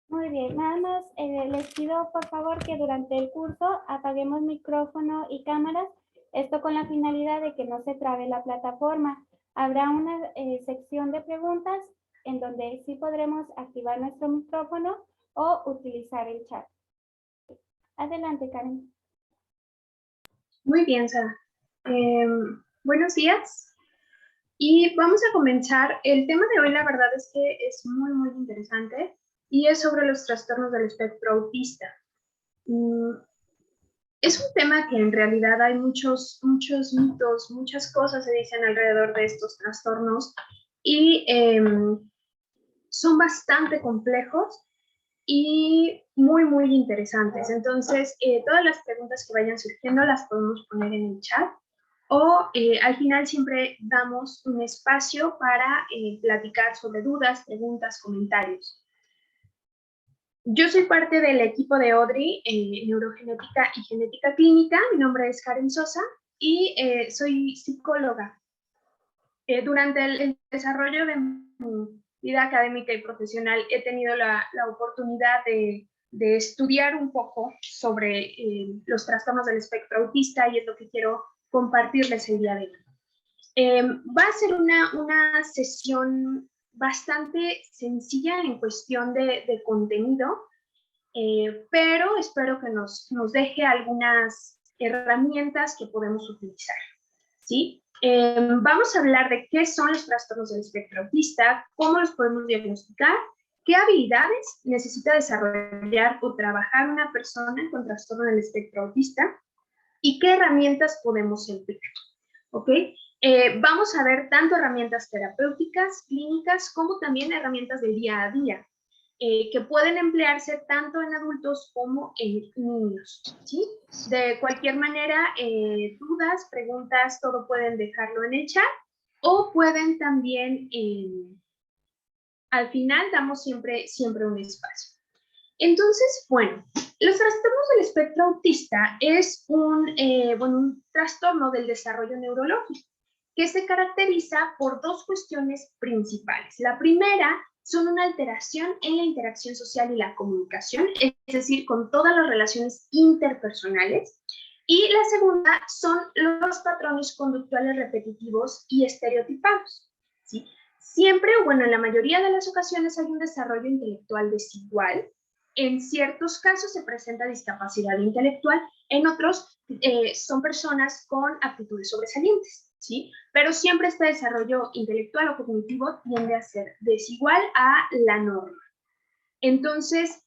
Muy bien, nada más les pido por favor que durante el curso apaguemos micrófono y cámaras, esto con la finalidad de que no se trabe la plataforma. Habrá una sección de preguntas en donde sí podremos activar nuestro micrófono o utilizar el chat. Adelante, Karen. Muy bien, Sara. Buenos días. Y vamos a comenzar. El tema de hoy, la verdad es que es muy, muy interesante y es sobre los trastornos del espectro autista. Es un tema que en realidad hay muchos mitos, muchas cosas se dicen alrededor de estos trastornos y son bastante complejos y muy, muy interesantes. Entonces, todas las preguntas que vayan surgiendo las podemos poner en el chat o al final siempre damos un espacio para platicar sobre dudas, preguntas, comentarios. Yo soy parte del equipo de ODRI, Neurogenética y Genética Clínica. Mi nombre es Karen Sosa y soy psicóloga. Durante el desarrollo de mi vida académica y profesional he tenido la oportunidad de estudiar un poco sobre los trastornos del espectro autista y es lo que quiero compartirles el día de hoy. Va a ser una sesión bastante sencilla en cuestión de contenido, pero espero que nos deje algunas herramientas que podemos utilizar, ¿sí? Vamos a hablar de qué son los trastornos del espectro autista, cómo los podemos diagnosticar, qué habilidades necesita desarrollar o trabajar una persona con trastorno del espectro autista y qué herramientas podemos emplear, ¿ok? Vamos a ver tanto herramientas terapéuticas, clínicas, como también herramientas del día a día, que pueden emplearse tanto en adultos como en niños, ¿sí? De cualquier manera, dudas, preguntas, todo pueden dejarlo en el chat o pueden también, al final damos siempre un espacio. Entonces, bueno, los trastornos del espectro autista es un trastorno del desarrollo neurológico que se caracteriza por dos cuestiones principales. La primera son una alteración en la interacción social y la comunicación, es decir, con todas las relaciones interpersonales. Y la segunda son los patrones conductuales repetitivos y estereotipados, ¿sí? Siempre, bueno, en la mayoría de las ocasiones hay un desarrollo intelectual desigual. En ciertos casos se presenta discapacidad intelectual, en otros son personas con aptitudes sobresalientes, ¿sí? Pero siempre este desarrollo intelectual o cognitivo tiende a ser desigual a la norma. Entonces,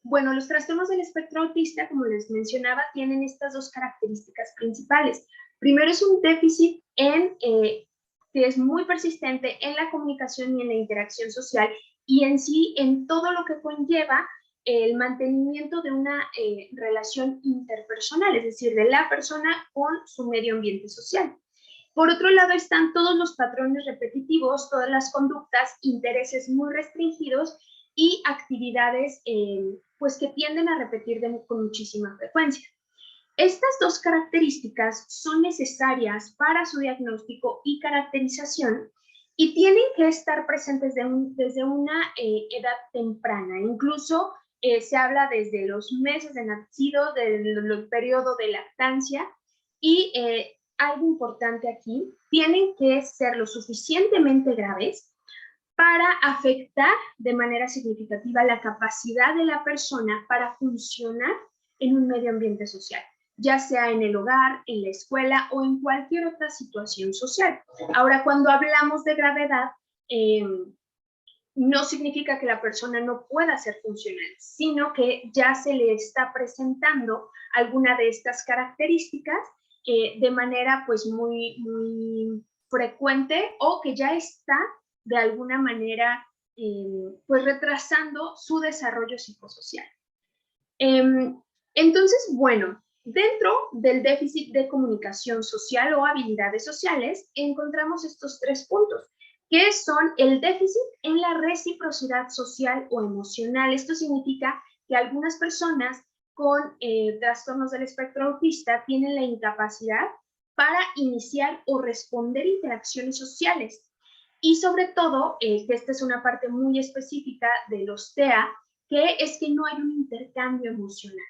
bueno, los trastornos del espectro autista, como les mencionaba, tienen estas dos características principales. Primero es un déficit que es muy persistente en la comunicación y en la interacción social y en sí en todo lo que conlleva el mantenimiento de una relación interpersonal, es decir, de la persona con su medio ambiente social. Por otro lado están todos los patrones repetitivos, todas las conductas, intereses muy restringidos y actividades pues que tienden a repetir con muchísima frecuencia. Estas dos características son necesarias para su diagnóstico y caracterización y tienen que estar presentes desde una edad temprana. Incluso se habla desde los meses de nacido, del periodo de lactancia y algo importante aquí, tienen que ser lo suficientemente graves para afectar de manera significativa la capacidad de la persona para funcionar en un medio ambiente social, ya sea en el hogar, en la escuela o en cualquier otra situación social. Ahora, cuando hablamos de gravedad, no significa que la persona no pueda ser funcional, sino que ya se le está presentando alguna de estas características de manera pues muy, muy frecuente o que ya está de alguna manera pues retrasando su desarrollo psicosocial. Entonces, bueno, dentro del déficit de comunicación social o habilidades sociales encontramos estos tres puntos, que son el déficit en la reciprocidad social o emocional. Esto significa que algunas personas con trastornos del espectro autista tienen la incapacidad para iniciar o responder interacciones sociales. Y sobre todo, que esta es una parte muy específica de los TEA, que es que no hay un intercambio emocional.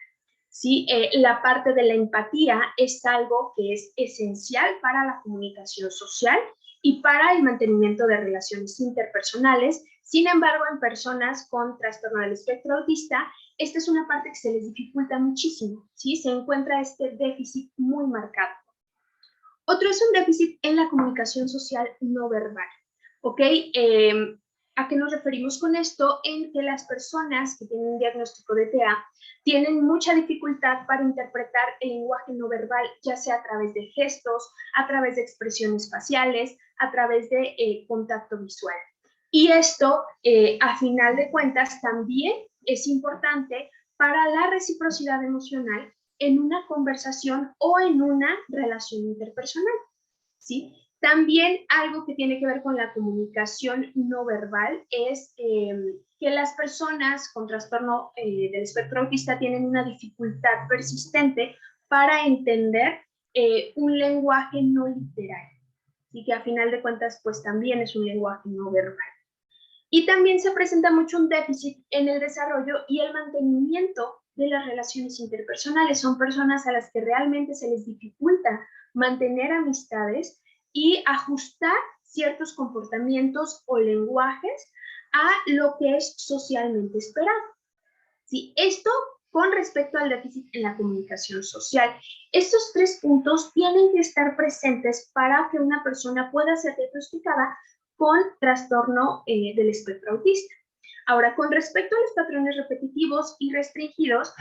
¿Sí? La parte de la empatía es algo que es esencial para la comunicación social y para el mantenimiento de relaciones interpersonales. Sin embargo, en personas con trastorno del espectro autista, esta es una parte que se les dificulta muchísimo, ¿sí? Se encuentra este déficit muy marcado. Otro es un déficit en la comunicación social no verbal, ¿ok? ¿A qué nos referimos con esto? En que las personas que tienen un diagnóstico de TEA tienen mucha dificultad para interpretar el lenguaje no verbal, ya sea a través de gestos, a través de expresiones faciales, a través de contacto visual. Y esto, a final de cuentas, también es importante para la reciprocidad emocional en una conversación o en una relación interpersonal, ¿sí? También algo que tiene que ver con la comunicación no verbal es que las personas con trastorno del espectro autista tienen una dificultad persistente para entender un lenguaje no literal, y que a final de cuentas pues también es un lenguaje no verbal. Y también se presenta mucho un déficit en el desarrollo y el mantenimiento de las relaciones interpersonales. Son personas a las que realmente se les dificulta mantener amistades y ajustar ciertos comportamientos o lenguajes a lo que es socialmente esperado. ¿Sí? Esto con respecto al déficit en la comunicación social. Estos 3 puntos tienen que estar presentes para que una persona pueda ser diagnosticada con trastorno del espectro autista. Ahora, con respecto a los patrones repetitivos y restringidos,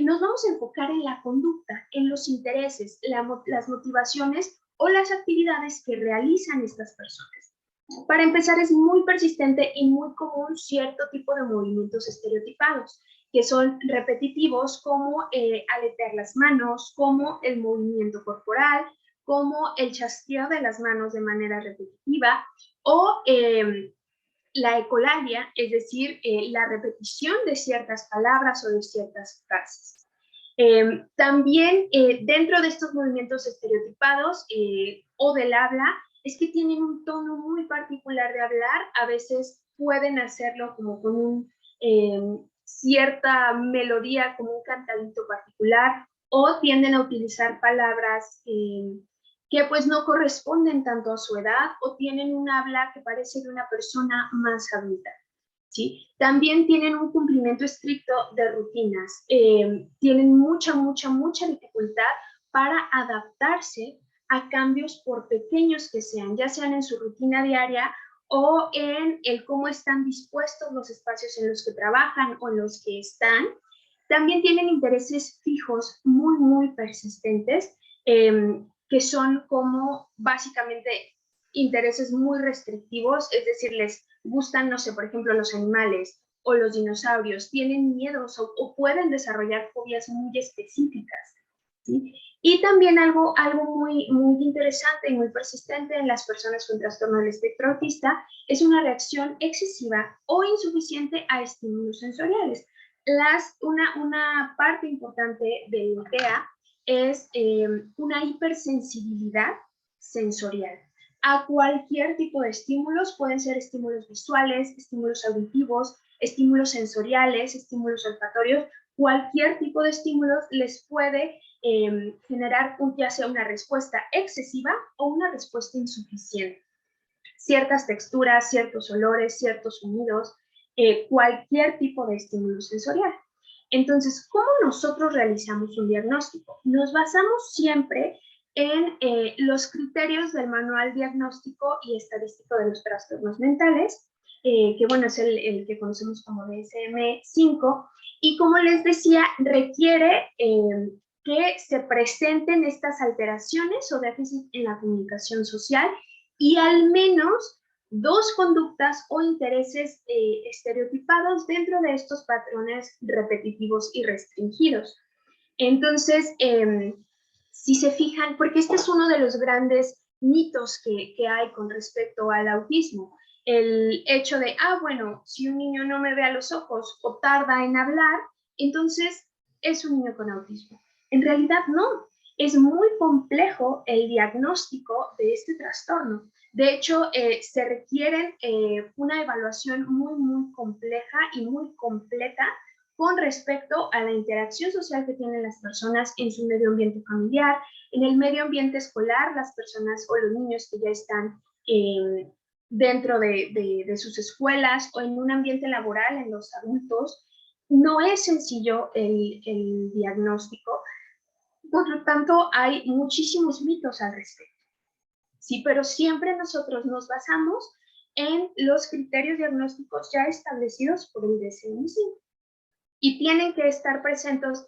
nos vamos a enfocar en la conducta, en los intereses, las motivaciones o las actividades que realizan estas personas. Para empezar, es muy persistente y muy común cierto tipo de movimientos estereotipados, que son repetitivos, como aletear las manos, como el movimiento corporal, como el chasqueo de las manos de manera repetitiva, o la ecolalia, es decir, la repetición de ciertas palabras o de ciertas frases. También dentro de estos movimientos estereotipados o del habla, es que tienen un tono muy particular de hablar, a veces pueden hacerlo como con cierta melodía, como un cantadito particular, o tienden a utilizar palabras que pues no corresponden tanto a su edad o tienen un habla que parece de una persona más adulta. ¿Sí? También tienen un cumplimiento estricto de rutinas, tienen mucha dificultad para adaptarse a cambios por pequeños que sean, ya sean en su rutina diaria o en el cómo están dispuestos los espacios en los que trabajan o en los que están. También tienen intereses fijos muy persistentes, que son como básicamente intereses muy restrictivos, es decir, les gustan, no sé, por ejemplo, los animales o los dinosaurios, tienen miedos o pueden desarrollar fobias muy específicas, ¿sí? Y también algo muy interesante y muy persistente en las personas con trastorno del espectro autista es una reacción excesiva o insuficiente a estímulos sensoriales. Una parte importante del TEA es una hipersensibilidad sensorial a cualquier tipo de estímulos. Pueden ser estímulos visuales, estímulos auditivos, estímulos sensoriales, estímulos olfatorios. Cualquier tipo de estímulos les puede generar ya sea una respuesta excesiva o una respuesta insuficiente. Ciertas texturas, ciertos olores, ciertos sonidos, cualquier tipo de estímulo sensorial. Entonces, ¿cómo nosotros realizamos un diagnóstico? Nos basamos siempre en los criterios del Manual Diagnóstico y Estadístico de los Trastornos Mentales, que bueno, es el que conocemos como DSM-5, y como les decía, requiere que se presenten estas alteraciones o déficit en la comunicación social y al menos 2 conductas o intereses estereotipados dentro de estos patrones repetitivos y restringidos. Entonces, si se fijan, porque este es uno de los grandes mitos que hay con respecto al autismo, el hecho de, bueno, si un niño no me ve a los ojos o tarda en hablar, entonces es un niño con autismo. En realidad no, es muy complejo el diagnóstico de este trastorno. De hecho, se requiere una evaluación muy compleja y muy completa con respecto a la interacción social que tienen las personas en su medio ambiente familiar, en el medio ambiente escolar, las personas o los niños que ya están dentro de sus escuelas o en un ambiente laboral, en los adultos. No es sencillo el diagnóstico, por lo tanto hay muchísimos mitos al respecto. Sí, pero siempre nosotros nos basamos en los criterios diagnósticos ya establecidos por el DSM-5 y tienen que estar presentes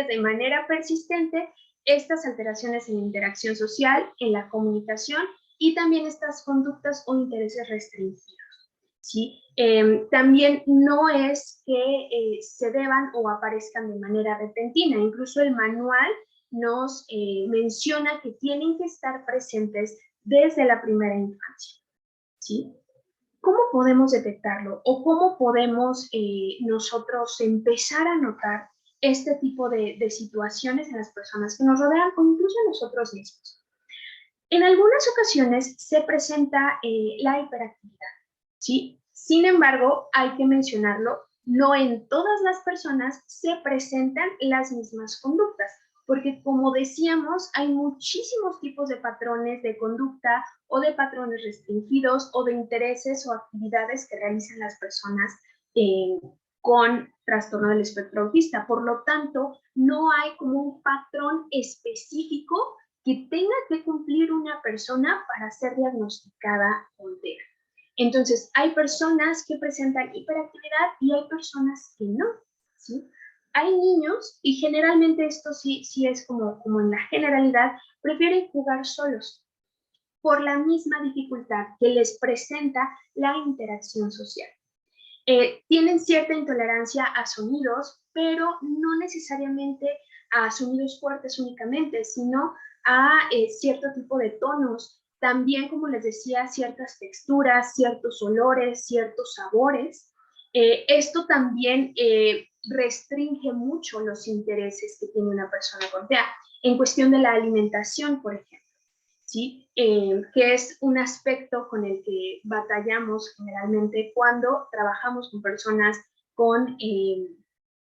de manera persistente estas alteraciones en la interacción social, en la comunicación y también estas conductas o intereses restringidos. ¿Sí? También no es que se deban o aparezcan de manera repentina, incluso el manual nos menciona que tienen que estar presentes desde la primera infancia, ¿sí? ¿Cómo podemos detectarlo o cómo podemos nosotros empezar a notar este tipo de situaciones en las personas que nos rodean o incluso en nosotros mismos? En algunas ocasiones se presenta la hiperactividad, ¿sí? Sin embargo, hay que mencionarlo, no en todas las personas se presentan las mismas conductas, porque como decíamos, hay muchísimos tipos de patrones de conducta o de patrones restringidos o de intereses o actividades que realizan las personas con trastorno del espectro autista. Por lo tanto, no hay como un patrón específico que tenga que cumplir una persona para ser diagnosticada con TEA. Entonces, hay personas que presentan hiperactividad y hay personas que no, ¿sí? Hay niños, y generalmente esto sí es como en la generalidad, prefieren jugar solos por la misma dificultad que les presenta la interacción social. Tienen cierta intolerancia a sonidos, pero no necesariamente a sonidos fuertes únicamente, sino a cierto tipo de tonos. También, como les decía, ciertas texturas, ciertos olores, ciertos sabores. Esto también restringe mucho los intereses que tiene una persona con TEA. En cuestión de la alimentación, por ejemplo, ¿sí? Que es un aspecto con el que batallamos generalmente cuando trabajamos con personas con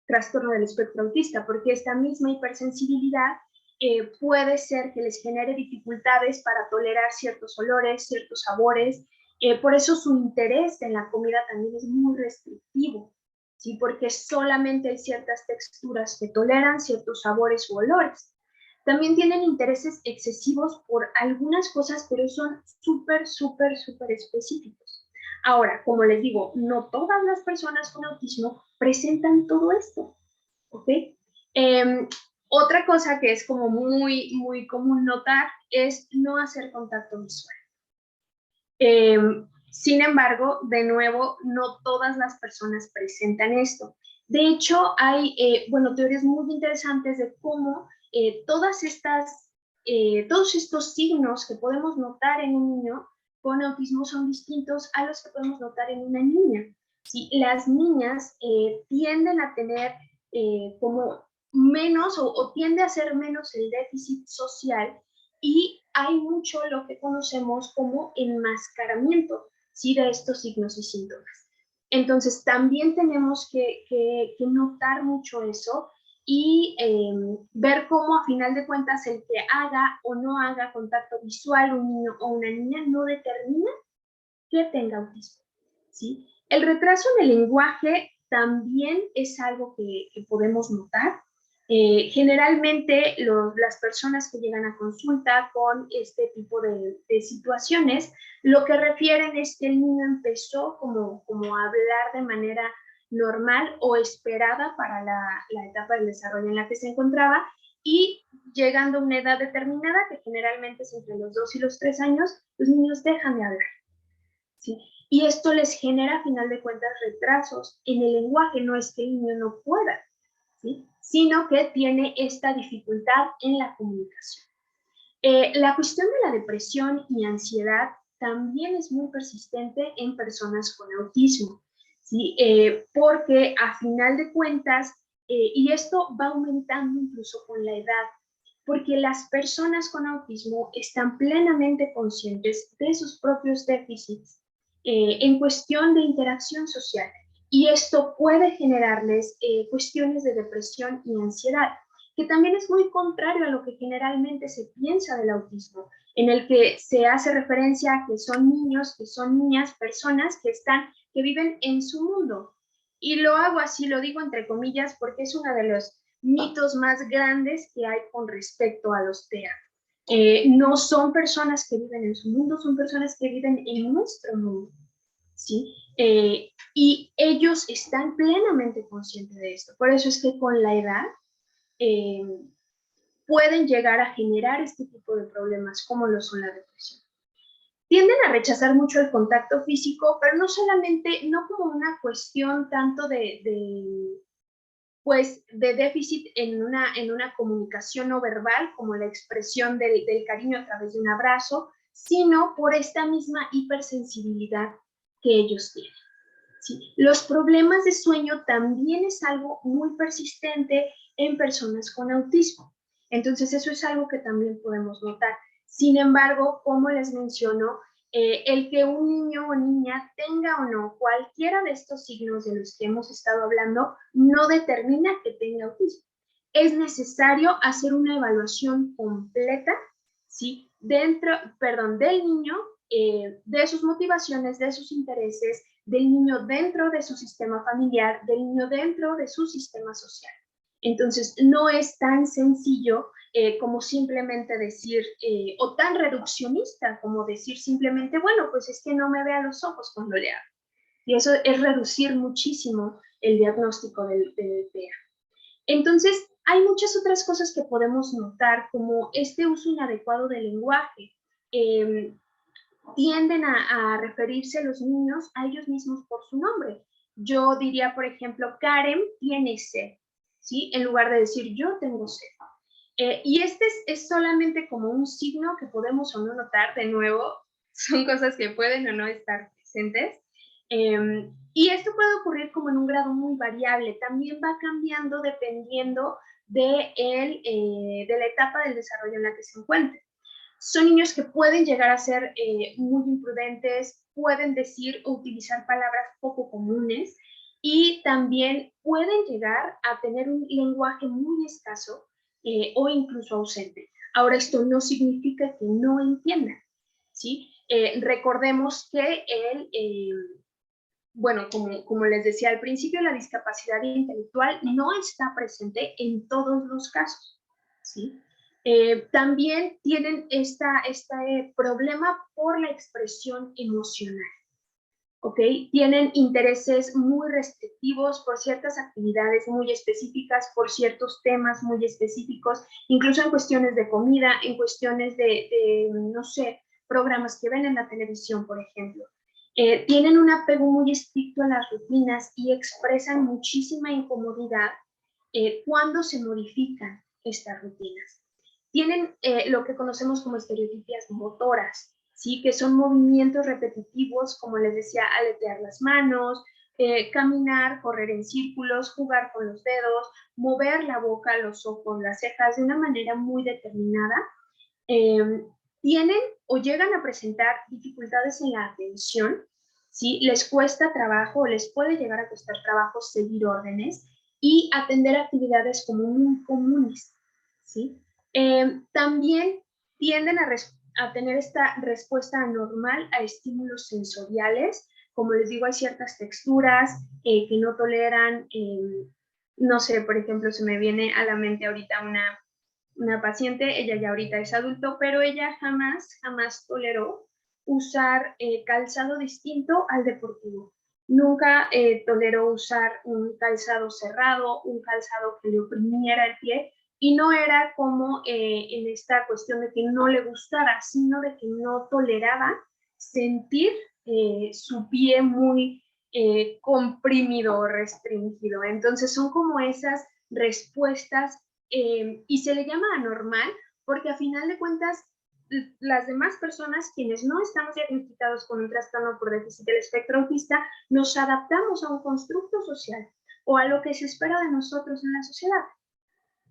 trastorno del espectro autista, porque esta misma hipersensibilidad puede ser que les genere dificultades para tolerar ciertos olores, ciertos sabores, por eso su interés en la comida también es muy restrictivo, ¿sí? Porque solamente hay ciertas texturas que toleran, ciertos sabores u olores. También tienen intereses excesivos por algunas cosas, pero son súper específicos. Ahora, como les digo, no todas las personas con autismo presentan todo esto, ¿ok? Otra cosa que es como muy común notar es no hacer contacto visual. Sin embargo, de nuevo, no todas las personas presentan esto. De hecho, hay, teorías muy interesantes de cómo todos estos signos que podemos notar en un niño con autismo son distintos a los que podemos notar en una niña. ¿Sí? Las niñas tienden a tener como menos o tiende a ser menos el déficit social y hay mucho lo que conocemos como enmascaramiento, ¿sí? De estos signos y síntomas. Entonces, también tenemos que notar mucho eso y ver cómo a final de cuentas el que haga o no haga contacto visual un niño o una niña no determina que tenga autismo, ¿sí? El retraso en el lenguaje también es algo que podemos notar. Generalmente las personas que llegan a consulta con este tipo de situaciones, lo que refieren es que el niño empezó como a hablar de manera normal o esperada para la etapa del desarrollo en la que se encontraba y llegando a una edad determinada, que generalmente es entre los 2 y los 3 años, los niños dejan de hablar, ¿sí? Y esto les genera, a final de cuentas, retrasos en el lenguaje. No es que el niño no pueda, ¿sí? Sino que tiene esta dificultad en la comunicación. La cuestión de la depresión y ansiedad también es muy persistente en personas con autismo, ¿sí? Porque a final de cuentas, y esto va aumentando incluso con la edad, porque las personas con autismo están plenamente conscientes de sus propios déficits en cuestión de interacción social. Y esto puede generarles cuestiones de depresión y ansiedad, que también es muy contrario a lo que generalmente se piensa del autismo, en el que se hace referencia a que son niños, que son niñas, personas que viven en su mundo. Y lo hago así, lo digo entre comillas, porque es uno de los mitos más grandes que hay con respecto a los TEA. No son personas que viven en su mundo, son personas que viven en nuestro mundo, ¿sí? Y ellos están plenamente conscientes de esto. Por eso es que con la edad pueden llegar a generar este tipo de problemas, como lo son la depresión. Tienden a rechazar mucho el contacto físico, pero no solamente, no como una cuestión tanto pues, de déficit en una comunicación no verbal, como la expresión del cariño a través de un abrazo, sino por esta misma hipersensibilidad que ellos tienen. ¿Sí? Los problemas de sueño también es algo muy persistente en personas con autismo. Entonces, eso es algo que también podemos notar. Sin embargo, como les menciono, el que un niño o niña tenga o no cualquiera de estos signos de los que hemos estado hablando no determina que tenga autismo. Es necesario hacer una evaluación completa, ¿sí? del niño, de sus motivaciones, de sus intereses, del niño dentro de su sistema familiar, del niño dentro de su sistema social. Entonces, no es tan sencillo como simplemente decir, o tan reduccionista como decir simplemente, bueno, pues es que no me ve a los ojos cuando le hablo. Y eso es reducir muchísimo el diagnóstico del TEA. Entonces, hay muchas otras cosas que podemos notar, como este uso inadecuado del lenguaje. Tienden a referirse los niños a ellos mismos por su nombre. Yo diría, por ejemplo, Karen tiene sed, ¿sí? En lugar de decir yo tengo sed. Y este es solamente como un signo que podemos o no notar, de nuevo, son cosas que pueden o no estar presentes. Y esto puede ocurrir como en un grado muy variable, también va cambiando dependiendo de la etapa del desarrollo en la que se encuentre. Son niños que pueden llegar a ser muy imprudentes, pueden decir o utilizar palabras poco comunes y también pueden llegar a tener un lenguaje muy escaso o incluso ausente. Ahora, esto no significa que no entiendan, ¿sí? Recordemos que bueno, como les decía al principio, la discapacidad intelectual no está presente en todos los casos, ¿sí? También tienen este problema por la expresión emocional, ¿ok? Tienen intereses muy restrictivos por ciertas actividades muy específicas, por ciertos temas muy específicos, incluso en cuestiones de comida, en cuestiones no sé, programas que ven en la televisión, por ejemplo. Tienen un apego muy estricto a las rutinas y expresan muchísima incomodidad cuando se modifican estas rutinas. Tienen lo que conocemos como estereotipias motoras, ¿sí? Que son movimientos repetitivos, como les decía, aletear las manos, caminar, correr en círculos, jugar con los dedos, mover la boca, los ojos, las cejas de una manera muy determinada. Tienen o llegan a presentar dificultades en la atención, ¿sí? Les cuesta trabajo o les puede llegar a costar trabajo seguir órdenes y atender actividades como muy comunes, ¿sí? También tienden a tener esta respuesta anormal a estímulos sensoriales. Como les digo, hay ciertas texturas que no toleran. No sé, por ejemplo, se me viene a la mente ahorita una paciente, ella ya ahorita es adulto, pero ella jamás toleró usar calzado distinto al deportivo. Nunca toleró usar un calzado cerrado, un calzado que le oprimiera el pie, y no era como en esta cuestión de que no le gustara, sino de que no toleraba sentir su pie muy comprimido o restringido. Entonces son como esas respuestas y se le llama anormal porque a final de cuentas las demás personas, quienes no estamos diagnosticados con un trastorno por déficit del espectro autista, nos adaptamos a un constructo social o a lo que se espera de nosotros en la sociedad.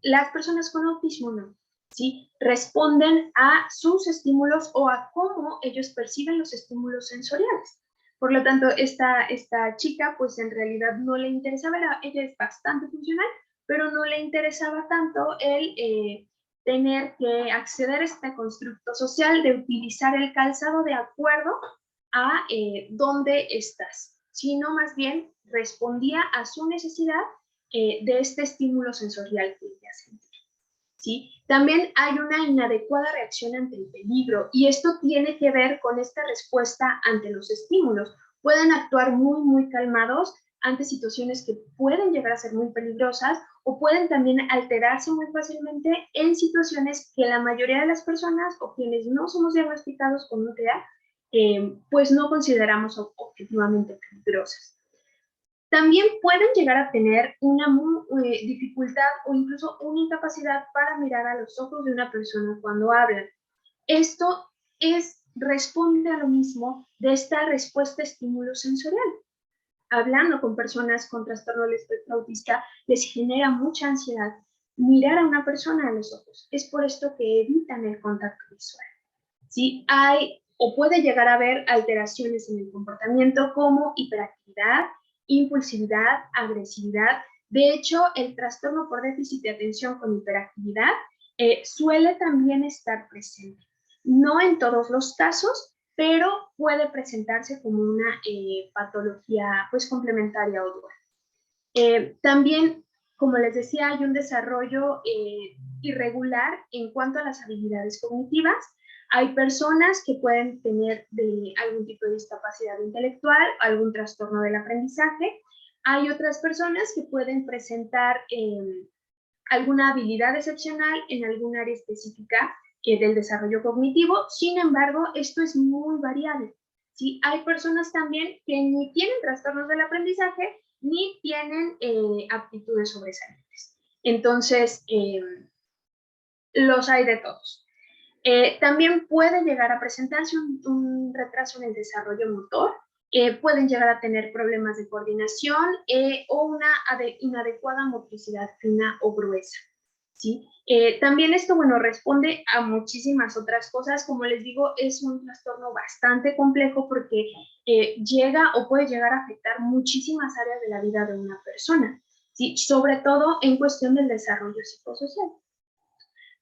Las personas con autismo no. ¿sí? Responden a sus estímulos o a cómo ellos perciben los estímulos sensoriales. Por lo tanto, esta chica, pues en realidad no le interesaba, ella es bastante funcional, pero no le interesaba tanto el tener que acceder a este constructo social de utilizar el calzado de acuerdo a dónde estás, sino más bien respondía a su necesidad de este estímulo sensorial que ella sentía. ¿Sí? También hay una inadecuada reacción ante el peligro y esto tiene que ver con esta respuesta ante los estímulos. Pueden actuar muy calmados ante situaciones que pueden llegar a ser muy peligrosas o pueden también alterarse muy fácilmente en situaciones que la mayoría de las personas o quienes no somos diagnosticados con un TEA, pues no consideramos objetivamente peligrosas. También pueden llegar a tener una dificultad o incluso una incapacidad para mirar a los ojos de una persona cuando hablan. Esto responde a lo mismo de esta respuesta estímulo sensorial. Hablando con personas con trastorno del espectro autista, les genera mucha ansiedad mirar a una persona a los ojos. Es por esto que evitan el contacto visual. ¿Sí? Hay o puede llegar a haber alteraciones en el comportamiento como hiperactividad, impulsividad, agresividad. De hecho, el trastorno por déficit de atención con hiperactividad suele también estar presente. No en todos los casos, pero puede presentarse como una patología pues complementaria o dual. También, como les decía, hay un desarrollo irregular en cuanto a las habilidades cognitivas. Hay personas que pueden tener algún tipo de discapacidad intelectual, algún trastorno del aprendizaje. Hay otras personas que pueden presentar alguna habilidad excepcional en algún área específica del desarrollo cognitivo. Sin embargo, esto es muy variable. ¿Sí? Hay personas también que ni tienen trastornos del aprendizaje ni tienen aptitudes sobresalientes. Entonces, los hay de todos. También puede llegar a presentarse un retraso en el desarrollo motor, pueden llegar a tener problemas de coordinación o una inadecuada motricidad fina o gruesa. ¿Sí? También esto, bueno, responde a muchísimas otras cosas. Como les digo, es un trastorno bastante complejo porque llega o puede llegar a afectar muchísimas áreas de la vida de una persona, ¿sí? Sobre todo en cuestión del desarrollo psicosocial.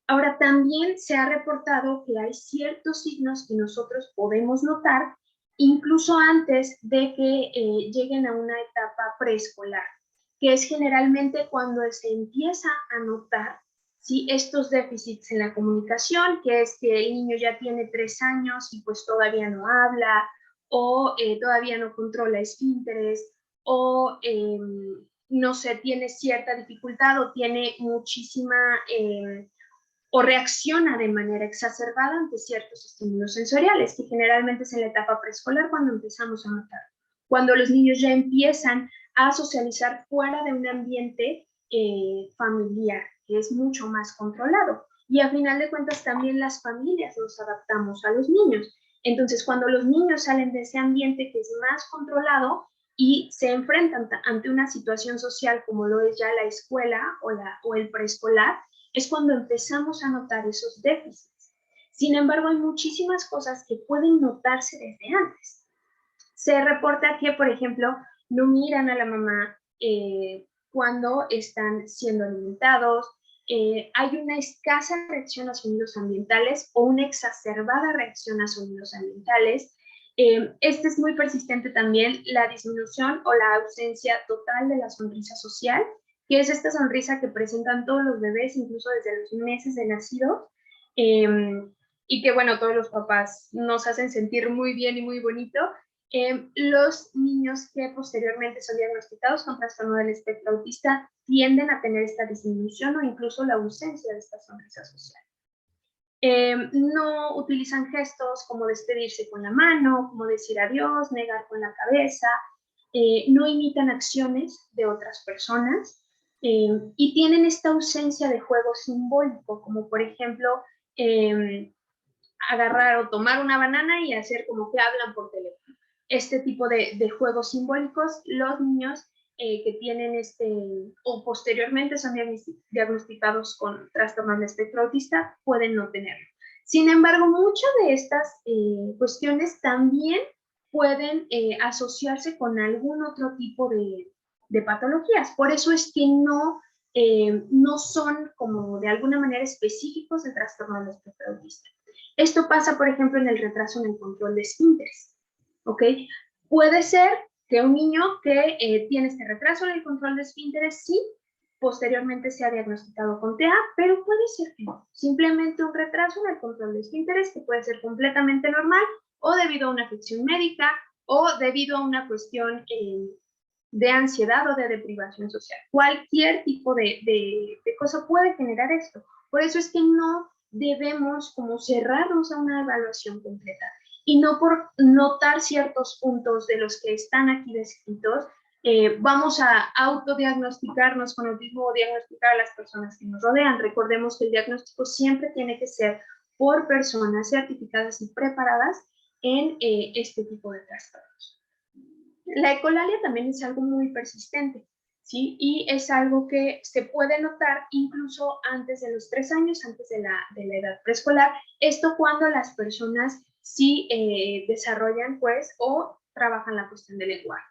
Ahora, también se ha reportado que hay ciertos signos que nosotros podemos notar incluso antes de que lleguen a una etapa preescolar, que es generalmente cuando se empieza a notar, ¿sí?, estos déficits en la comunicación, que es que el niño ya tiene 3 años y pues todavía no habla, o todavía no controla esfínteres, o no sé, tiene cierta dificultad o tiene muchísima o reacciona de manera exacerbada ante ciertos estímulos sensoriales, que generalmente es en la etapa preescolar cuando empezamos a notar. Cuando los niños ya empiezan a socializar fuera de un ambiente familiar, que es mucho más controlado. Y a final de cuentas también las familias nos adaptamos a los niños. Entonces, cuando los niños salen de ese ambiente que es más controlado y se enfrentan ante una situación social como lo es ya la escuela o el preescolar, es cuando empezamos a notar esos déficits. Sin embargo, hay muchísimas cosas que pueden notarse desde antes. Se reporta que, por ejemplo, no miran a la mamá cuando están siendo alimentados, hay una escasa reacción a sonidos ambientales o una exacerbada reacción a sonidos ambientales. Este es muy persistente también, la disminución o la ausencia total de la sonrisa social, que es esta sonrisa que presentan todos los bebés, incluso desde los meses de nacido, y que, bueno, todos los papás nos hacen sentir muy bien y muy bonito. Los niños que posteriormente son diagnosticados con trastorno del espectro autista tienden a tener esta disminución o incluso la ausencia de esta sonrisa social. No utilizan gestos como despedirse con la mano, como decir adiós, negar con la cabeza, no imitan acciones de otras personas y tienen esta ausencia de juego simbólico, como por ejemplo agarrar o tomar una banana y hacer como que hablan por teléfono. Este tipo de juegos simbólicos los niños que tienen o posteriormente son diagnosticados con trastorno del espectro autista pueden no tenerlo. Sin embargo, muchas de estas cuestiones también pueden asociarse con algún otro tipo de patologías. Por eso es que no son como de alguna manera específicos del trastorno del espectro autista. Esto pasa, por ejemplo, en el retraso en el control de esfínteres, ¿ok? Puede ser que un niño que tiene este retraso en el control de esfínteres, sí, posteriormente sea diagnosticado con TEA, pero puede ser que no. Simplemente un retraso en el control de esfínteres que puede ser completamente normal o debido a una afección médica o debido a una cuestión de ansiedad o de deprivación social. Cualquier tipo de cosa puede generar esto. Por eso es que no debemos como cerrarnos a una evaluación completa. Y no por notar ciertos puntos de los que están aquí descritos, vamos a autodiagnosticarnos con autismo o diagnosticar a las personas que nos rodean. Recordemos que el diagnóstico siempre tiene que ser por personas certificadas y preparadas en este tipo de trastornos. La ecolalia también es algo muy persistente, ¿sí? Y es algo que se puede notar incluso antes de los 3 años, antes de la edad preescolar. Esto cuando las personas sí desarrollan, pues, o trabajan la cuestión del lenguaje.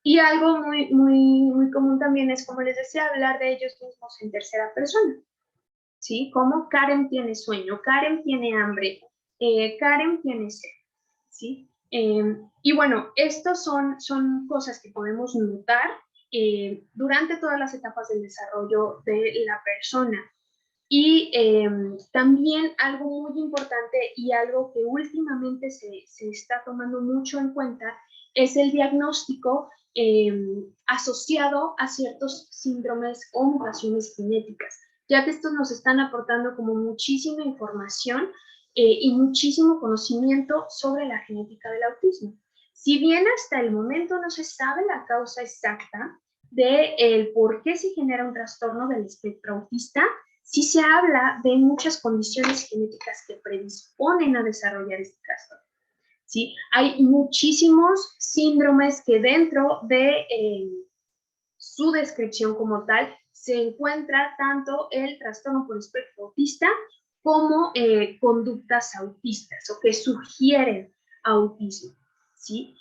Y algo muy común también es, como les decía, hablar de ellos mismos en tercera persona, ¿sí? Como Karen tiene sueño, Karen tiene hambre, Karen tiene sed, ¿sí? Y bueno, estos son cosas que podemos notar durante todas las etapas del desarrollo de la persona. Y también algo muy importante y algo que últimamente se está tomando mucho en cuenta es el diagnóstico asociado a ciertos síndromes o mutaciones genéticas, ya que estos nos están aportando como muchísima información y muchísimo conocimiento sobre la genética del autismo. Si bien hasta el momento no se sabe la causa exacta de el por qué se genera un trastorno del espectro autista, sí se habla de muchas condiciones genéticas que predisponen a desarrollar este trastorno, ¿sí? Hay muchísimos síndromes que dentro de su descripción como tal se encuentra tanto el trastorno por espectro autista como conductas autistas o que sugieren autismo, ¿sí?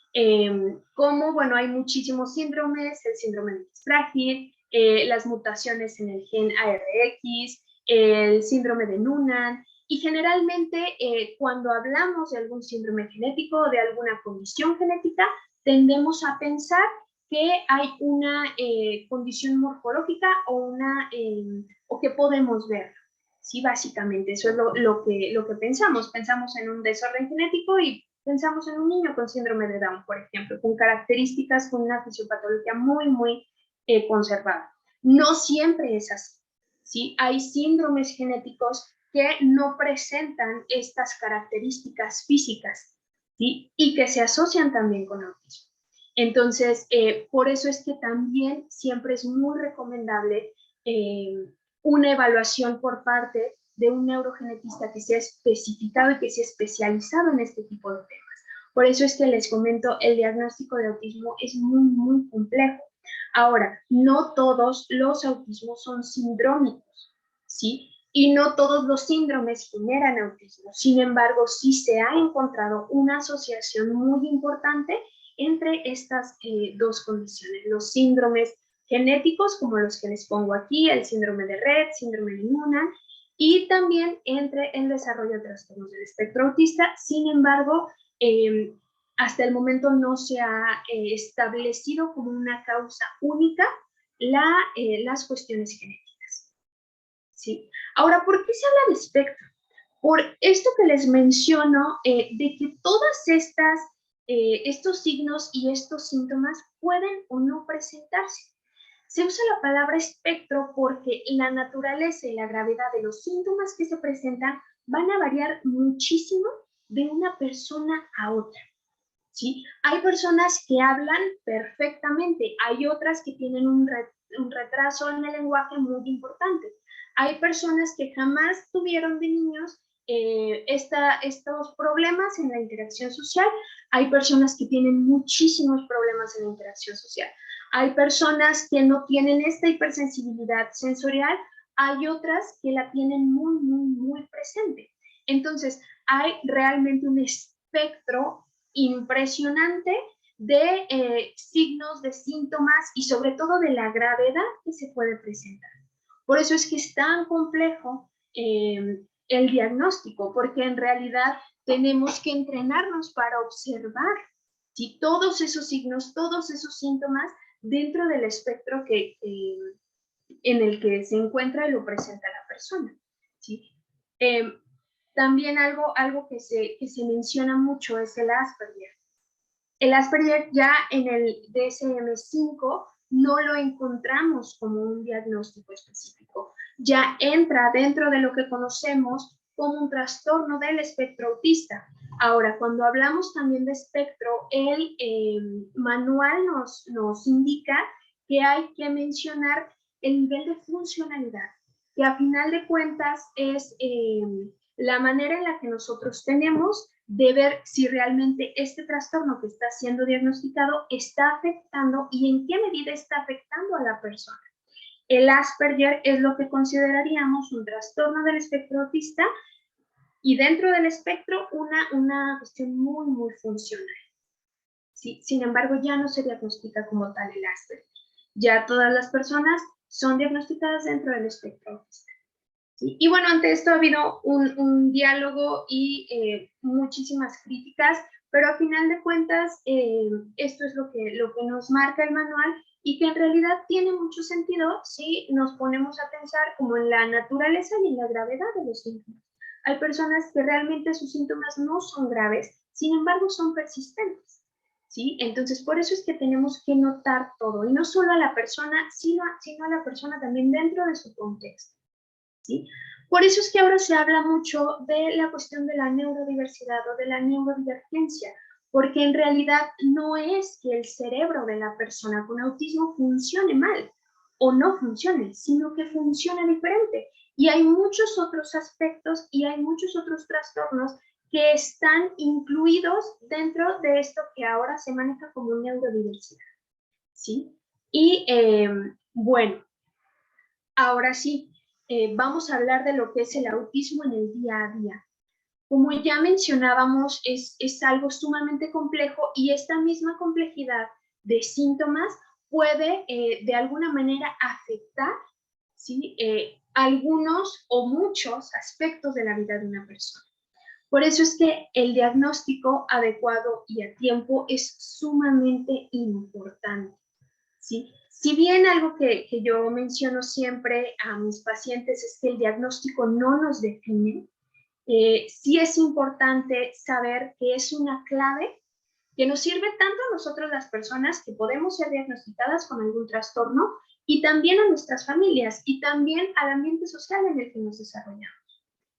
Como, bueno, hay muchísimos síndromes, el síndrome de frágil, las mutaciones en el gen ARX, el síndrome de Noonan, y generalmente cuando hablamos de algún síndrome genético o de alguna condición genética, tendemos a pensar que hay una condición morfológica o que podemos ver. Sí, básicamente, eso es lo que pensamos. Pensamos en un desorden genético y pensamos en un niño con síndrome de Down, por ejemplo, con características, con una fisiopatología muy conservada. No siempre es así, ¿sí? Hay síndromes genéticos que no presentan estas características físicas, ¿sí? Y que se asocian también con autismo. Entonces, por eso es que también siempre es muy recomendable una evaluación por parte de un neurogenetista que sea especificado y que sea especializado en este tipo de temas. Por eso es que les comento, el diagnóstico de autismo es muy complejo. Ahora, no todos los autismos son sindrómicos, ¿sí? Y no todos los síndromes generan autismo. Sin embargo, sí se ha encontrado una asociación muy importante entre estas dos condiciones, los síndromes genéticos, como los que les pongo aquí, el síndrome de Rett, síndrome de Noonan, y también entre el desarrollo de trastornos del espectro autista. Sin embargo, hasta el momento no se ha establecido como una causa única las cuestiones genéticas, ¿sí? Ahora, ¿por qué se habla de espectro? Por esto que les menciono, de que todas estos signos y estos síntomas pueden o no presentarse. Se usa la palabra espectro porque la naturaleza y la gravedad de los síntomas que se presentan van a variar muchísimo de una persona a otra, ¿sí? Hay personas que hablan perfectamente, hay otras que tienen un retraso en el lenguaje muy importante. Hay personas que jamás tuvieron de niños estos problemas en la interacción social. Hay personas que tienen muchísimos problemas en la interacción social. Hay personas que no tienen esta hipersensibilidad sensorial, hay otras que la tienen muy, muy, muy presente. Entonces, hay realmente un espectro impresionante de signos, de síntomas y sobre todo de la gravedad que se puede presentar. Por eso es que es tan complejo el diagnóstico, porque en realidad tenemos que entrenarnos para observar si todos esos signos, todos esos síntomas dentro del espectro en el que se encuentra y lo presenta la persona. ¿Sí? También algo que se menciona mucho es el Asperger. El Asperger ya en el DSM-5 no lo encontramos como un diagnóstico específico. Ya entra dentro de lo que conocemos como un trastorno del espectro autista. Ahora, cuando hablamos también de espectro, el manual nos indica que hay que mencionar el nivel de funcionalidad, que a final de cuentas es la manera en la que nosotros tenemos de ver si realmente este trastorno que está siendo diagnosticado está afectando y en qué medida está afectando a la persona. El Asperger es lo que consideraríamos un trastorno del espectro autista y dentro del espectro una cuestión muy, muy funcional. ¿Sí? Sin embargo, ya no se diagnostica como tal el Asperger. Ya todas las personas son diagnosticadas dentro del espectro autista. ¿Sí? Y bueno, ante esto ha habido un diálogo y muchísimas críticas, pero a final de cuentas esto es lo que nos marca el manual y que en realidad tiene mucho sentido si nos ponemos a pensar como en la naturaleza y en la gravedad de los síntomas. Hay personas que realmente sus síntomas no son graves, sin embargo son persistentes. ¿Sí? Entonces, por eso es que tenemos que notar todo, y no solo a la persona, sino a la persona también dentro de su contexto. ¿Sí? Por eso es que ahora se habla mucho de la cuestión de la neurodiversidad o de la neurodivergencia, porque en realidad no es que el cerebro de la persona con autismo funcione mal o no funcione, sino que funciona diferente. Y hay muchos otros aspectos y hay muchos otros trastornos que están incluidos dentro de esto que ahora se maneja como neurodiversidad. ¿Sí? Y bueno, ahora sí, vamos a hablar de lo que es el autismo en el día a día. Como ya mencionábamos, es algo sumamente complejo y esta misma complejidad de síntomas puede de alguna manera afectar, ¿sí? Algunos o muchos aspectos de la vida de una persona. Por eso es que el diagnóstico adecuado y a tiempo es sumamente importante. ¿Sí? Si bien algo que yo menciono siempre a mis pacientes es que el diagnóstico no nos define, sí es importante saber que es una clave que nos sirve tanto a nosotros las personas que podemos ser diagnosticadas con algún trastorno y también a nuestras familias y también al ambiente social en el que nos desarrollamos.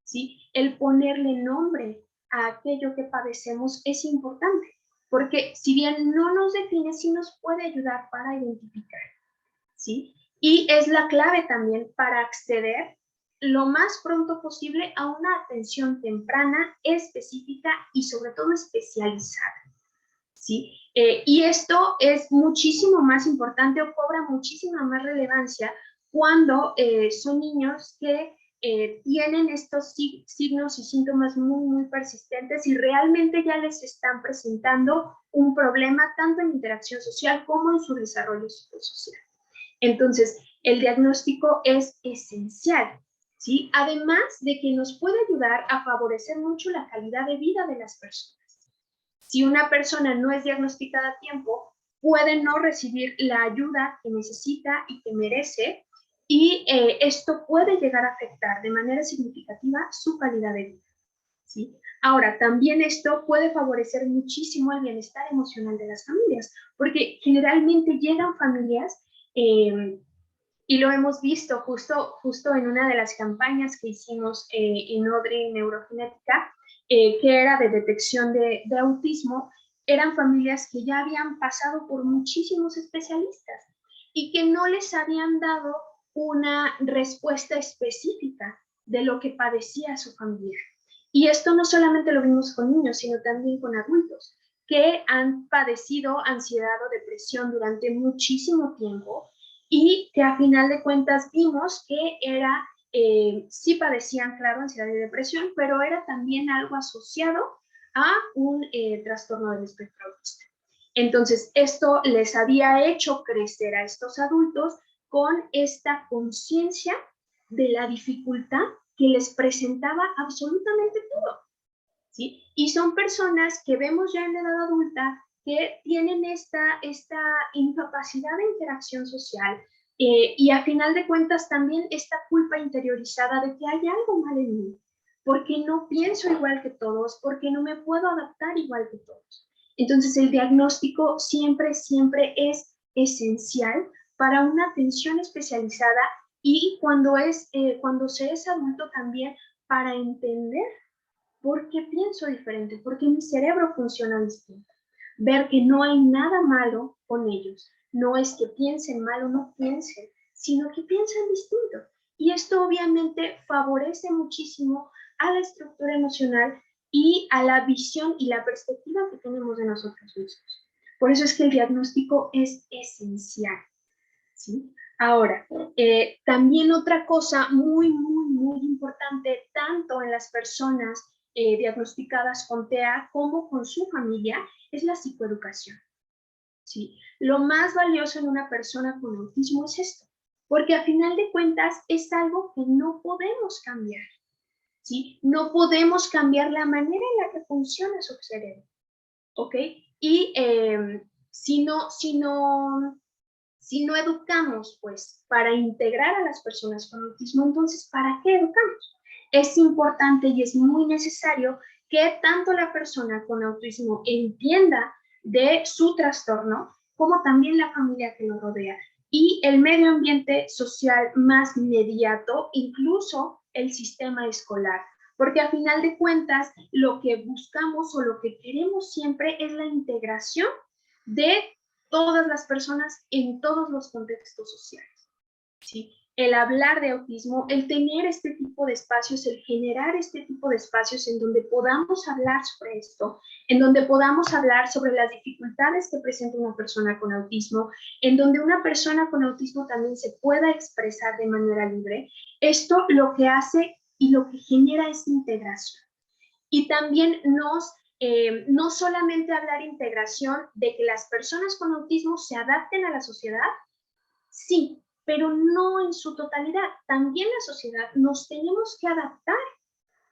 ¿Sí? El ponerle nombre a aquello que padecemos es importante, porque si bien no nos define, sí nos puede ayudar para identificar. ¿Sí? Y es la clave también para acceder lo más pronto posible a una atención temprana, específica y sobre todo especializada. ¿Sí? Y esto es muchísimo más importante o cobra muchísima más relevancia cuando son niños que tienen estos signos y síntomas muy, muy persistentes y realmente ya les están presentando un problema tanto en interacción social como en su desarrollo psicosocial. Entonces, el diagnóstico es esencial, ¿sí? Además de que nos puede ayudar a favorecer mucho la calidad de vida de las personas. Si una persona no es diagnosticada a tiempo, puede no recibir la ayuda que necesita y que merece, y esto puede llegar a afectar de manera significativa su calidad de vida. ¿Sí? Ahora, también esto puede favorecer muchísimo el bienestar emocional de las familias, porque generalmente llegan familias, y lo hemos visto justo en una de las campañas que hicimos en ODRI Neurogenética, que era de detección de autismo. Eran familias que ya habían pasado por muchísimos especialistas y que no les habían dado una respuesta específica de lo que padecía su familia. Y esto no solamente lo vimos con niños, sino también con adultos que han padecido ansiedad o depresión durante muchísimo tiempo y que a final de cuentas vimos que era, sí padecían, claro, ansiedad y depresión, pero era también algo asociado a un trastorno del espectro autista. Entonces, esto les había hecho crecer a estos adultos con esta conciencia de la dificultad que les presentaba absolutamente todo, ¿sí? Y son personas que vemos ya en la edad adulta que tienen esta incapacidad de interacción social y a final de cuentas también esta culpa interiorizada de que hay algo mal en mí, porque no pienso igual que todos, porque no me puedo adaptar igual que todos. Entonces el diagnóstico siempre, siempre es esencial para una atención especializada y cuando se es adulto también para entender por qué pienso diferente, por qué mi cerebro funciona distinto. Ver que no hay nada malo con ellos. No es que piensen mal o no piensen, sino que piensan distinto. Y esto obviamente favorece muchísimo a la estructura emocional y a la visión y la perspectiva que tenemos de nosotros mismos. Por eso es que el diagnóstico es esencial, ¿sí? Ahora, también otra cosa muy, muy, muy importante, tanto en las personas diagnosticadas con TEA como con su familia, es la psicoeducación, ¿sí? Lo más valioso en una persona con autismo es esto, porque a final de cuentas es algo que no podemos cambiar, ¿sí? No podemos cambiar la manera en la que funciona su cerebro, ¿ok? Y si no educamos, pues, para integrar a las personas con autismo, entonces, ¿para qué educamos? Es importante y es muy necesario que tanto la persona con autismo entienda de su trastorno, como también la familia que lo rodea y el medio ambiente social más inmediato, incluso el sistema escolar. Porque a final de cuentas, lo que buscamos o lo que queremos siempre es la integración de todas las personas en todos los contextos sociales, ¿sí? El hablar de autismo, el tener este tipo de espacios, el generar este tipo de espacios en donde podamos hablar sobre esto, en donde podamos hablar sobre las dificultades que presenta una persona con autismo, en donde una persona con autismo también se pueda expresar de manera libre, esto lo que hace y lo que genera es integración. Y también no solamente hablar integración de que las personas con autismo se adapten a la sociedad, sí, pero no en su totalidad. También la sociedad nos tenemos que adaptar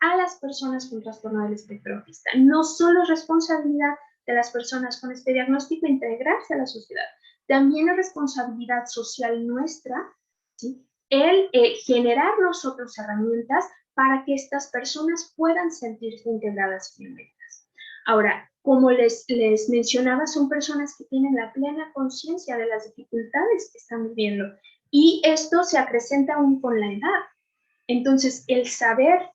a las personas con trastorno del espectro autista. No solo es responsabilidad de las personas con este diagnóstico integrarse a la sociedad, también es responsabilidad social nuestra, ¿sí? El generar nosotros herramientas para que estas personas puedan sentirse integradas y bienvenidas. Ahora, como les mencionaba, son personas que tienen la plena conciencia de las dificultades que están viviendo y esto se acrecenta aún con la edad. Entonces, el saber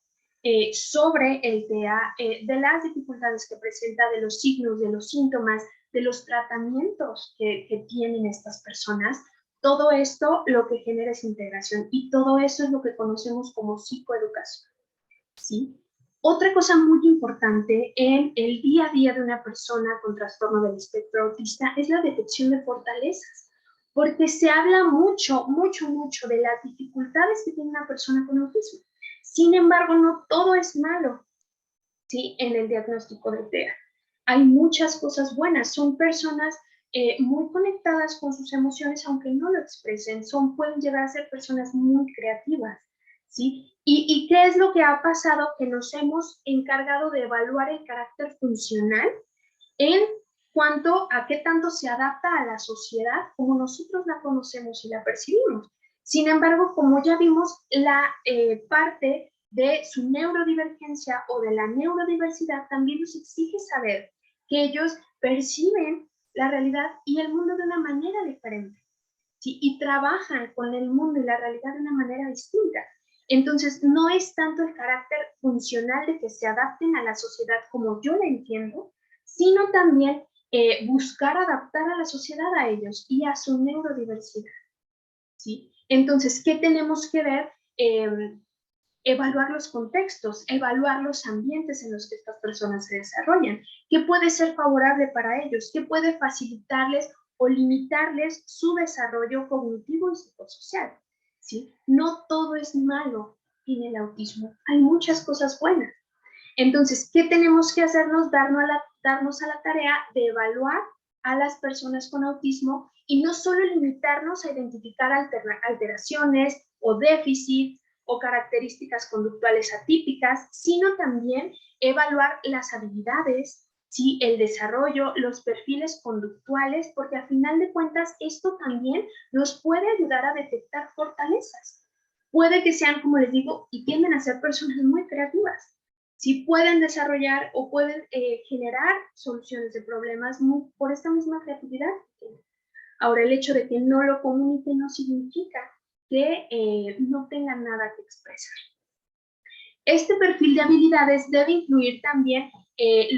sobre el TEA, de las dificultades que presenta, de los signos, de los síntomas, de los tratamientos que tienen estas personas, todo esto lo que genera es integración y todo eso es lo que conocemos como psicoeducación, ¿sí? Otra cosa muy importante en el día a día de una persona con trastorno del espectro autista es la detección de fortalezas, porque se habla mucho, mucho, mucho de las dificultades que tiene una persona con autismo. Sin embargo, no todo es malo, ¿sí? En el diagnóstico de TEA. Hay muchas cosas buenas, son personas muy conectadas con sus emociones, aunque no lo expresen, pueden llegar a ser personas muy creativas, ¿sí? ¿Y qué es lo que ha pasado? Que nos hemos encargado de evaluar el carácter funcional en cuanto a qué tanto se adapta a la sociedad como nosotros la conocemos y la percibimos. Sin embargo, como ya vimos, la parte de su neurodivergencia o de la neurodiversidad también nos exige saber que ellos perciben la realidad y el mundo de una manera diferente, ¿sí? Y trabajan con el mundo y la realidad de una manera distinta. Entonces, no es tanto el carácter funcional de que se adapten a la sociedad como yo la entiendo, sino también buscar adaptar a la sociedad a ellos y a su neurodiversidad, ¿sí? Entonces, ¿qué tenemos que ver? evaluar los contextos, evaluar los ambientes en los que estas personas se desarrollan, qué puede ser favorable para ellos, qué puede facilitarles o limitarles su desarrollo cognitivo y psicosocial, ¿sí? No todo es malo en el autismo, hay muchas cosas buenas. Entonces, ¿qué tenemos que hacernos? Darnos a la tarea de evaluar a las personas con autismo y no solo limitarnos a identificar alteraciones o déficits o características conductuales atípicas, sino también evaluar las habilidades, ¿sí? El desarrollo, los perfiles conductuales, porque a final de cuentas esto también nos puede ayudar a detectar fortalezas. Puede que sean, como les digo, y tienden a ser personas muy creativas. Sí pueden desarrollar o pueden generar soluciones de problemas por esta misma creatividad. Ahora, el hecho de que no lo comuniquen no significa que no tengan nada que expresar. Este perfil de habilidades debe incluir también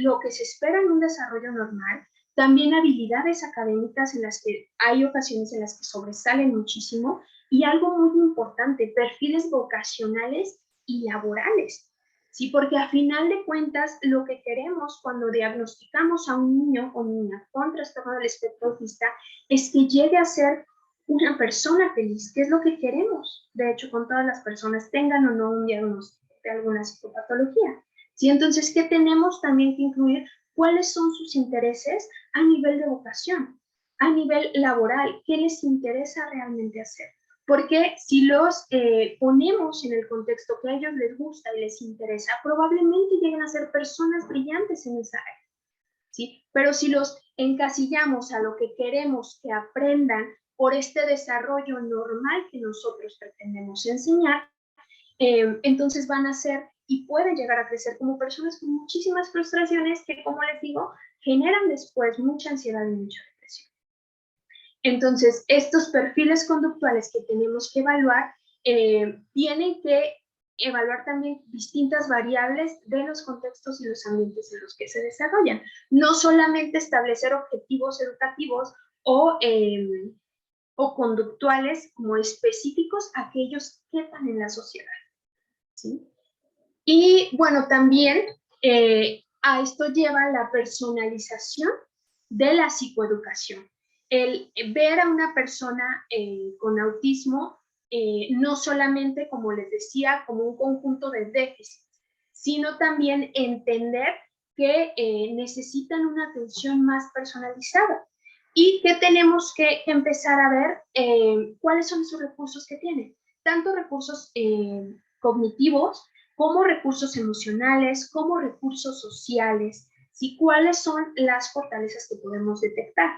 lo que se espera en un desarrollo normal, también habilidades académicas en las que hay ocasiones en las que sobresalen muchísimo, y algo muy importante, perfiles vocacionales y laborales. Sí, porque a final de cuentas lo que queremos cuando diagnosticamos a un niño o niña con trastorno del espectro autista es que llegue a ser una persona feliz, que es lo que queremos, de hecho, con todas las personas, tengan o no un diagnóstico de alguna psicopatología. ¿Sí? Entonces, ¿qué tenemos también que incluir? ¿Cuáles son sus intereses a nivel de vocación, a nivel laboral? ¿Qué les interesa realmente hacer? Porque si los ponemos en el contexto que a ellos les gusta y les interesa, probablemente lleguen a ser personas brillantes en esa área, ¿sí? Pero si los encasillamos a lo que queremos que aprendan por este desarrollo normal que nosotros pretendemos enseñar, entonces van a ser y pueden llegar a crecer como personas con muchísimas frustraciones que, como les digo, generan después mucha ansiedad y mucha depresión. Entonces, estos perfiles conductuales que tenemos que evaluar tienen que evaluar también distintas variables de los contextos y los ambientes en los que se desarrollan. No solamente establecer objetivos educativos o conductuales como específicos a que ellos quepan en la sociedad, ¿sí? Y bueno, también a esto lleva la personalización de la psicoeducación. El ver a una persona con autismo no solamente, como les decía, como un conjunto de déficits, sino también entender que necesitan una atención más personalizada y que tenemos que empezar a ver cuáles son esos recursos que tienen, tanto recursos cognitivos como recursos emocionales, como recursos sociales, ¿sí? ¿Cuáles son las fortalezas que podemos detectar?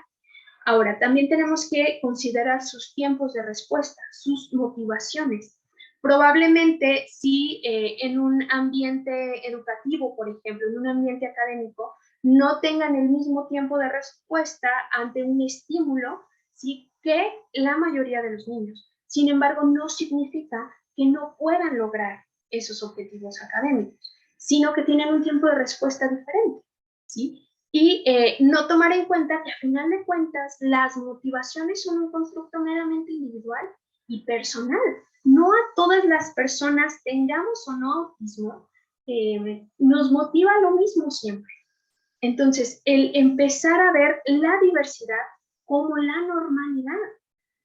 Ahora, también tenemos que considerar sus tiempos de respuesta, sus motivaciones. Probablemente si en un ambiente educativo, por ejemplo, en un ambiente académico, no tengan el mismo tiempo de respuesta ante un estímulo, ¿sí? Que la mayoría de los niños. Sin embargo, no significa que no puedan lograr esos objetivos académicos, sino que tienen un tiempo de respuesta diferente, ¿sí? Y no tomar en cuenta que a final de cuentas las motivaciones son un constructo meramente individual y personal. No a todas las personas, tengamos o no autismo, nos motiva lo mismo siempre. Entonces, el empezar a ver la diversidad como la normalidad,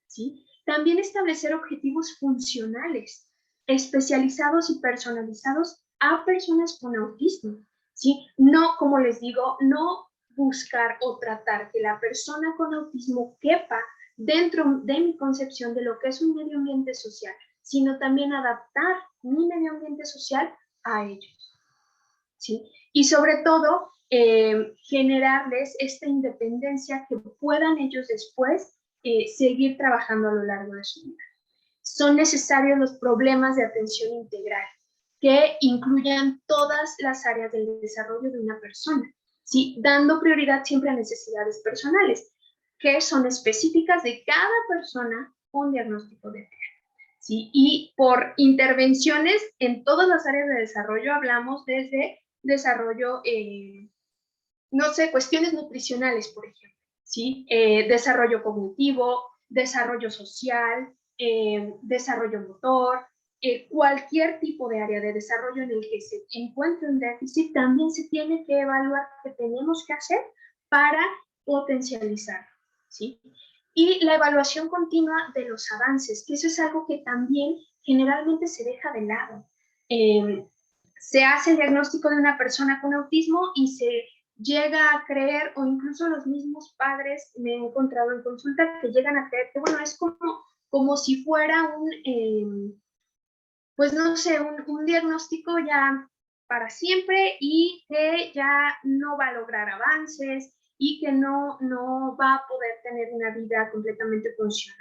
¿sí? También establecer objetivos funcionales, especializados y personalizados a personas con autismo, ¿sí? No, como les digo, no buscar o tratar que la persona con autismo quepa dentro de mi concepción de lo que es un medio ambiente social, sino también adaptar mi medio ambiente social a ellos, ¿sí? Y sobre todo, generarles esta independencia que puedan ellos después seguir trabajando a lo largo de su vida. Son necesarios los problemas de atención integral que incluyan todas las áreas del desarrollo de una persona, ¿sí? Dando prioridad siempre a necesidades personales, que son específicas de cada persona con diagnóstico de TEA, ¿sí? Y por intervenciones en todas las áreas de desarrollo hablamos desde desarrollo, no sé, cuestiones nutricionales, por ejemplo, ¿sí? Desarrollo cognitivo, desarrollo social, desarrollo motor, cualquier tipo de área de desarrollo en el que se encuentre un déficit, también se tiene que evaluar qué tenemos que hacer para potencializarlo, ¿sí? Y la evaluación continua de los avances, que eso es algo que también generalmente se deja de lado. Se hace el diagnóstico de una persona con autismo y se llega a creer, o incluso los mismos padres, me he encontrado en consulta, que llegan a creer que, bueno, es como si fuera pues no sé, un diagnóstico ya para siempre y que ya no va a lograr avances y que no va a poder tener una vida completamente funcional.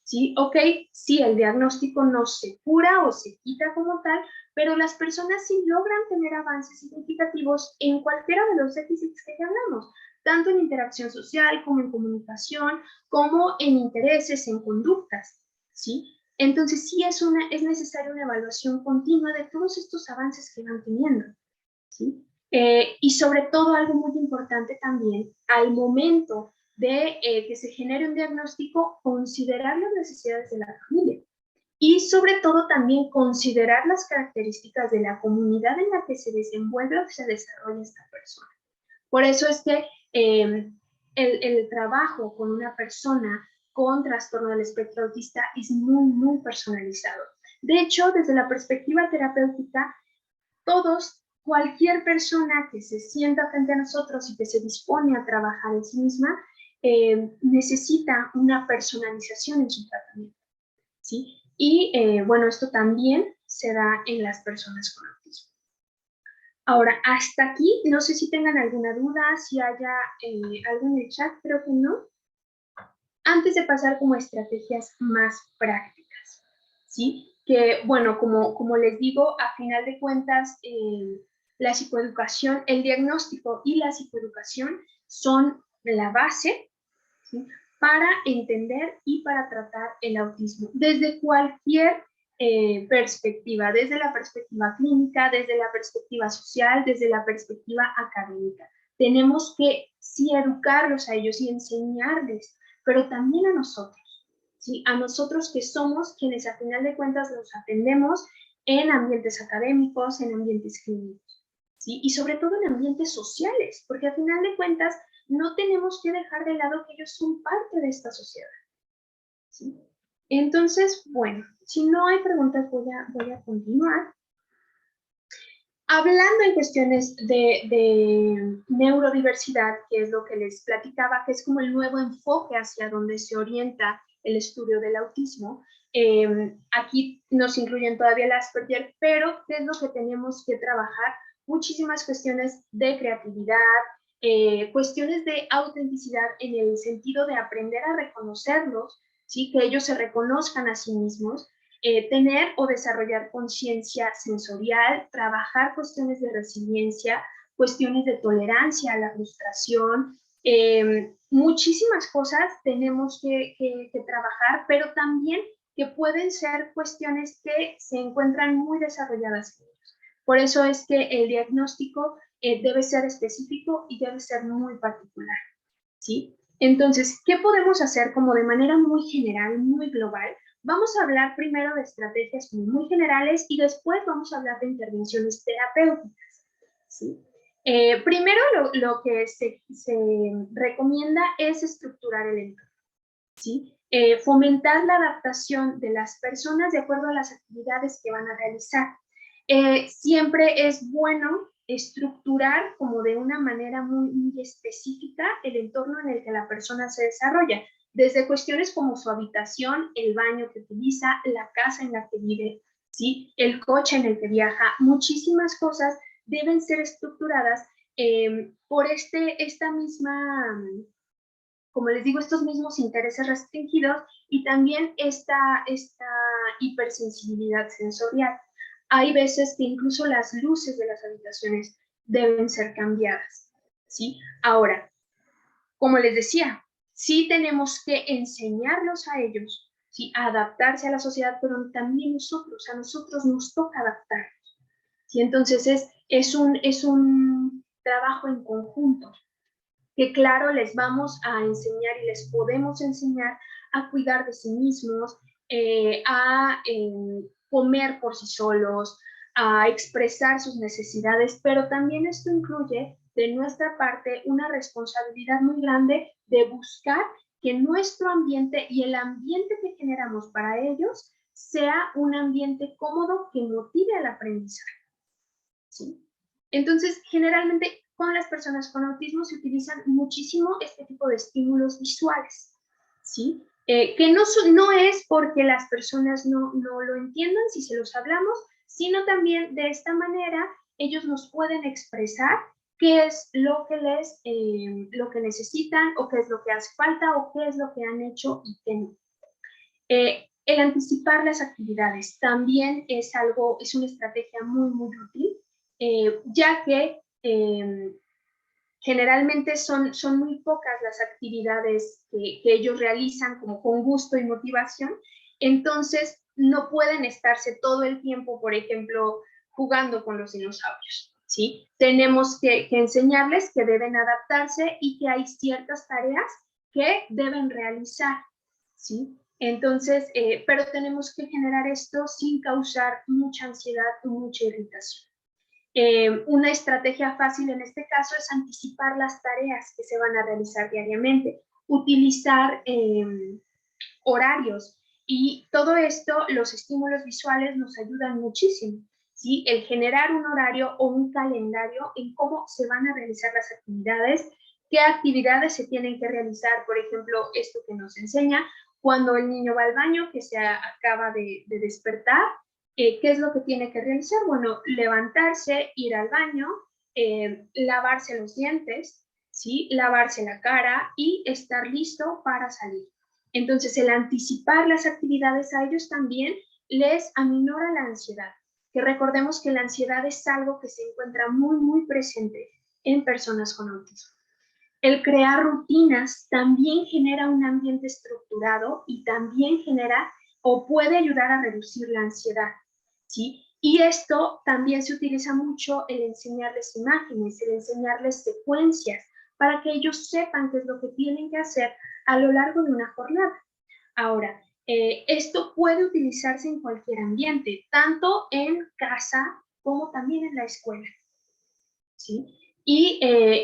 ¿Sí? Ok, sí, el diagnóstico no se cura o se quita como tal, pero las personas sí logran tener avances significativos en cualquiera de los déficits que ya hablamos, tanto en interacción social como en comunicación, como en intereses, en conductas, ¿sí? Entonces sí es necesaria una evaluación continua de todos estos avances que van teniendo, ¿sí? Y sobre todo algo muy importante también, al momento de que se genere un diagnóstico, considerar las necesidades de la familia y sobre todo también considerar las características de la comunidad en la que se desenvuelve o se desarrolla esta persona. Por eso es que el trabajo con una persona con trastorno del espectro autista es muy, muy personalizado. De hecho, desde la perspectiva terapéutica, cualquier persona que se sienta frente a nosotros y que se dispone a trabajar en sí misma, necesita una personalización en su tratamiento, ¿sí? Y bueno, esto también se da en las personas con autismo. Ahora, hasta aquí, no sé si tengan alguna duda, si haya algo en el chat, creo que no. Antes de pasar como a estrategias más prácticas, ¿sí? Que, bueno, como les digo, a final de cuentas, la psicoeducación, el diagnóstico y la psicoeducación son la base, ¿sí? Para entender y para tratar el autismo desde cualquier perspectiva, desde la perspectiva clínica, desde la perspectiva social, desde la perspectiva académica. Tenemos que sí educarlos a ellos y enseñarles, pero también a nosotros, ¿sí? A nosotros que somos quienes a final de cuentas los atendemos en ambientes académicos, en ambientes clínicos, ¿sí? Y sobre todo en ambientes sociales, porque a final de cuentas no tenemos que dejar de lado que ellos son parte de esta sociedad, ¿sí? Entonces, bueno, si no hay preguntas, voy a continuar. Hablando en cuestiones de neurodiversidad, que es lo que les platicaba, que es como el nuevo enfoque hacia donde se orienta el estudio del autismo, aquí nos incluyen todavía el Asperger, pero ¿qué es lo que tenemos que trabajar? Muchísimas cuestiones de creatividad, cuestiones de autenticidad en el sentido de aprender a reconocerlos, ¿sí? Que ellos se reconozcan a sí mismos, tener o desarrollar conciencia sensorial, trabajar cuestiones de resiliencia, cuestiones de tolerancia a la frustración, muchísimas cosas tenemos que trabajar, pero también que pueden ser cuestiones que se encuentran muy desarrolladas en ellos. Por eso es que el diagnóstico debe ser específico y debe ser muy particular, ¿sí? Entonces, ¿qué podemos hacer como de manera muy general, muy global? Vamos a hablar primero de estrategias muy generales y después vamos a hablar de intervenciones terapéuticas, ¿sí? Primero, lo que se recomienda es estructurar el entorno, ¿sí? Fomentar la adaptación de las personas de acuerdo a las actividades que van a realizar. Siempre es bueno estructurar como de una manera muy, muy específica el entorno en el que la persona se desarrolla, desde cuestiones como su habitación, el baño que utiliza, la casa en la que vive, ¿sí? El coche en el que viaja, muchísimas cosas deben ser estructuradas por esta misma, como les digo, estos mismos intereses restringidos y también esta hipersensibilidad sensorial. Hay veces que incluso las luces de las habitaciones deben ser cambiadas, ¿sí? Ahora, como les decía, sí tenemos que enseñarlos a ellos, ¿sí? A adaptarse a la sociedad, pero también a nosotros nos toca adaptarnos, ¿sí? Entonces es un trabajo en conjunto, que claro, les vamos a enseñar y les podemos enseñar a cuidar de sí mismos, a comer por sí solos, a expresar sus necesidades, pero también esto incluye de nuestra parte una responsabilidad muy grande de buscar que nuestro ambiente y el ambiente que generamos para ellos sea un ambiente cómodo que motive al aprendizaje. ¿Sí? Entonces, generalmente con las personas con autismo se utilizan muchísimo este tipo de estímulos visuales, ¿sí? Que no es porque las personas no lo entiendan si se los hablamos, sino también de esta manera ellos nos pueden expresar qué es lo que necesitan o qué es lo que hace falta o qué es lo que han hecho y qué no. El anticipar las actividades también es una estrategia muy, muy útil, ya que generalmente son muy pocas las actividades que ellos realizan como con gusto y motivación, entonces no pueden estarse todo el tiempo, por ejemplo, jugando con los dinosaurios, ¿sí? Tenemos que enseñarles que deben adaptarse y que hay ciertas tareas que deben realizar, ¿sí? Entonces, pero tenemos que generar esto sin causar mucha ansiedad o mucha irritación. Una estrategia fácil en este caso es anticipar las tareas que se van a realizar diariamente, utilizar horarios y todo esto, los estímulos visuales nos ayudan muchísimo, ¿sí? El generar un horario o un calendario en cómo se van a realizar las actividades, qué actividades se tienen que realizar, por ejemplo, esto que nos enseña, cuando el niño va al baño, que se acaba de despertar, ¿qué es lo que tiene que realizar? Bueno, levantarse, ir al baño, lavarse los dientes, ¿sí? Lavarse la cara y estar listo para salir. Entonces, el anticipar las actividades a ellos también les aminora la ansiedad, que recordemos que la ansiedad es algo que se encuentra muy, muy presente en personas con autismo. El crear rutinas también genera un ambiente estructurado y también genera o puede ayudar a reducir la ansiedad, ¿sí? Y esto también se utiliza mucho el enseñarles imágenes, el enseñarles secuencias, para que ellos sepan qué es lo que tienen que hacer a lo largo de una jornada. Ahora, esto puede utilizarse en cualquier ambiente, tanto en casa como también en la escuela, ¿sí? Y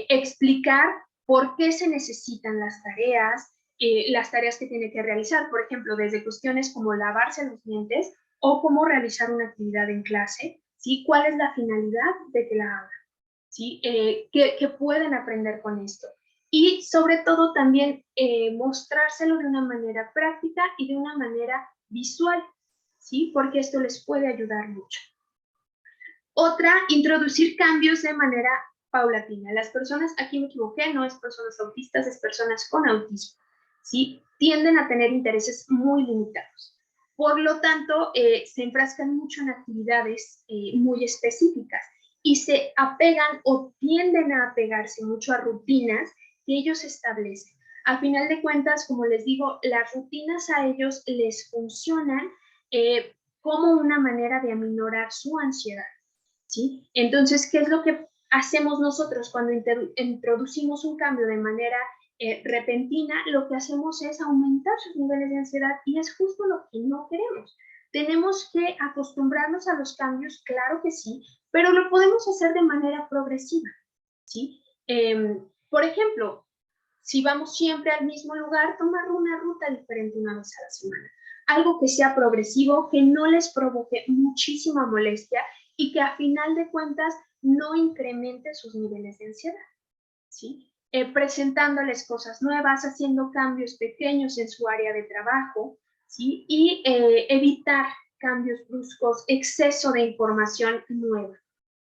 explicar por qué se necesitan las tareas que tiene que realizar, por ejemplo, desde cuestiones como lavarse los dientes o cómo realizar una actividad en clase, ¿sí? ¿Cuál es la finalidad de que la hagan? ¿Sí? ¿Qué pueden aprender con esto? Y sobre todo también mostrárselo de una manera práctica y de una manera visual, ¿sí? Porque esto les puede ayudar mucho. Otra, introducir cambios de manera paulatina. Las personas, aquí me equivoqué, no es personas autistas, es personas con autismo, ¿sí? Tienden a tener intereses muy limitados. Por lo tanto, se enfrascan mucho en actividades muy específicas y se apegan o tienden a apegarse mucho a rutinas que ellos establecen. A final de cuentas, como les digo, las rutinas a ellos les funcionan como una manera de aminorar su ansiedad, ¿sí? Entonces, ¿qué es lo que hacemos nosotros cuando introducimos un cambio de manera repentina? Lo que hacemos es aumentar sus niveles de ansiedad y es justo lo que no queremos. Tenemos que acostumbrarnos a los cambios, claro que sí, pero lo podemos hacer de manera progresiva, ¿sí? Por ejemplo, si vamos siempre al mismo lugar, tomar una ruta diferente una vez a la semana. Algo que sea progresivo, que no les provoque muchísima molestia y que a final de cuentas no incremente sus niveles de ansiedad, ¿sí? Presentándoles cosas nuevas, haciendo cambios pequeños en su área de trabajo, ¿sí? Y evitar cambios bruscos, exceso de información nueva,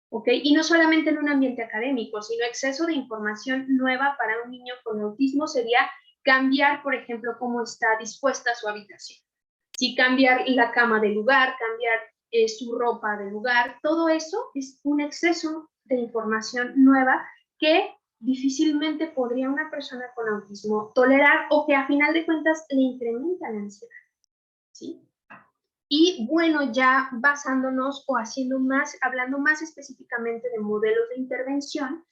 ¿ok? Y no solamente en un ambiente académico, sino exceso de información nueva para un niño con autismo sería cambiar, por ejemplo, cómo está dispuesta su habitación, ¿sí? Cambiar la cama de lugar, cambiar su ropa de lugar, todo eso es un exceso de información nueva que difícilmente podría una persona con autismo tolerar o que a final de cuentas le incrementa la ansiedad, ¿sí? Y bueno, ya basándonos o hablando más específicamente de modelos de intervención,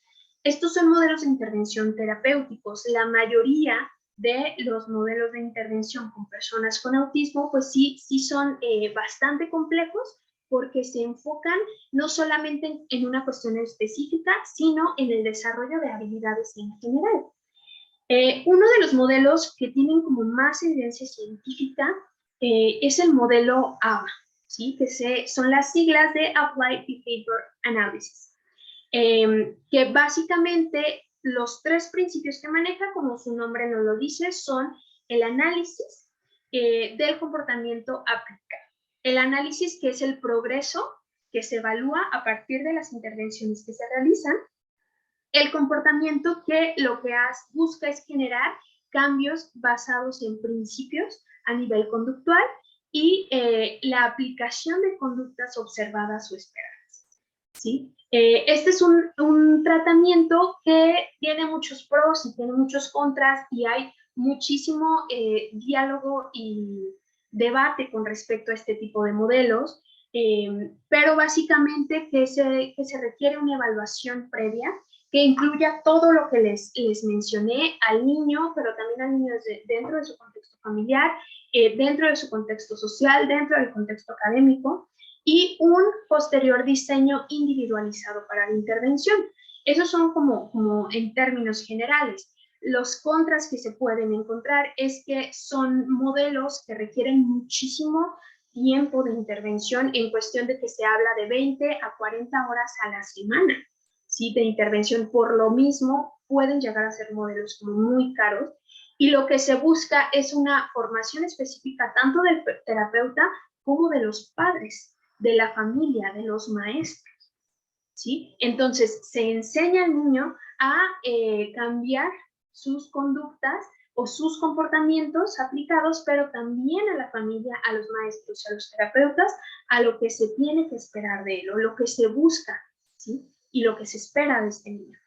estos son modelos de intervención terapéuticos. La mayoría de los modelos de intervención con personas con autismo, pues sí son bastante complejos, porque se enfocan no solamente en una cuestión específica, sino en el desarrollo de habilidades en general. Uno de los modelos que tienen como más evidencia científica es el modelo ABA, ¿sí? Son las siglas de Applied Behavior Analysis, que básicamente los tres principios que maneja, como su nombre nos lo dice, son el análisis del comportamiento aplicado. El análisis, que es el progreso que se evalúa a partir de las intervenciones que se realizan. El comportamiento, que lo que busca es generar cambios basados en principios a nivel conductual, y la aplicación de conductas observadas o esperadas, ¿sí? Este es un tratamiento que tiene muchos pros y tiene muchos contras, y hay muchísimo diálogo y debate con respecto a este tipo de modelos, pero básicamente que se requiere una evaluación previa que incluya todo lo que les mencioné al niño, pero también al niño dentro de su contexto familiar, dentro de su contexto social, dentro del contexto académico, y un posterior diseño individualizado para la intervención. Esos son como en términos generales. Los contras que se pueden encontrar es que son modelos que requieren muchísimo tiempo de intervención, en cuestión de que se habla de 20 a 40 horas a la semana, ¿sí?, de intervención. Por lo mismo, pueden llegar a ser modelos como muy caros, y lo que se busca es una formación específica tanto del terapeuta como de los padres, de la familia, de los maestros, ¿sí? Entonces, se enseña al niño a cambiar sus conductas o sus comportamientos aplicados, pero también a la familia, a los maestros, a los terapeutas, a lo que se tiene que esperar de él, o lo que se busca, ¿sí?, y lo que se espera de este niño.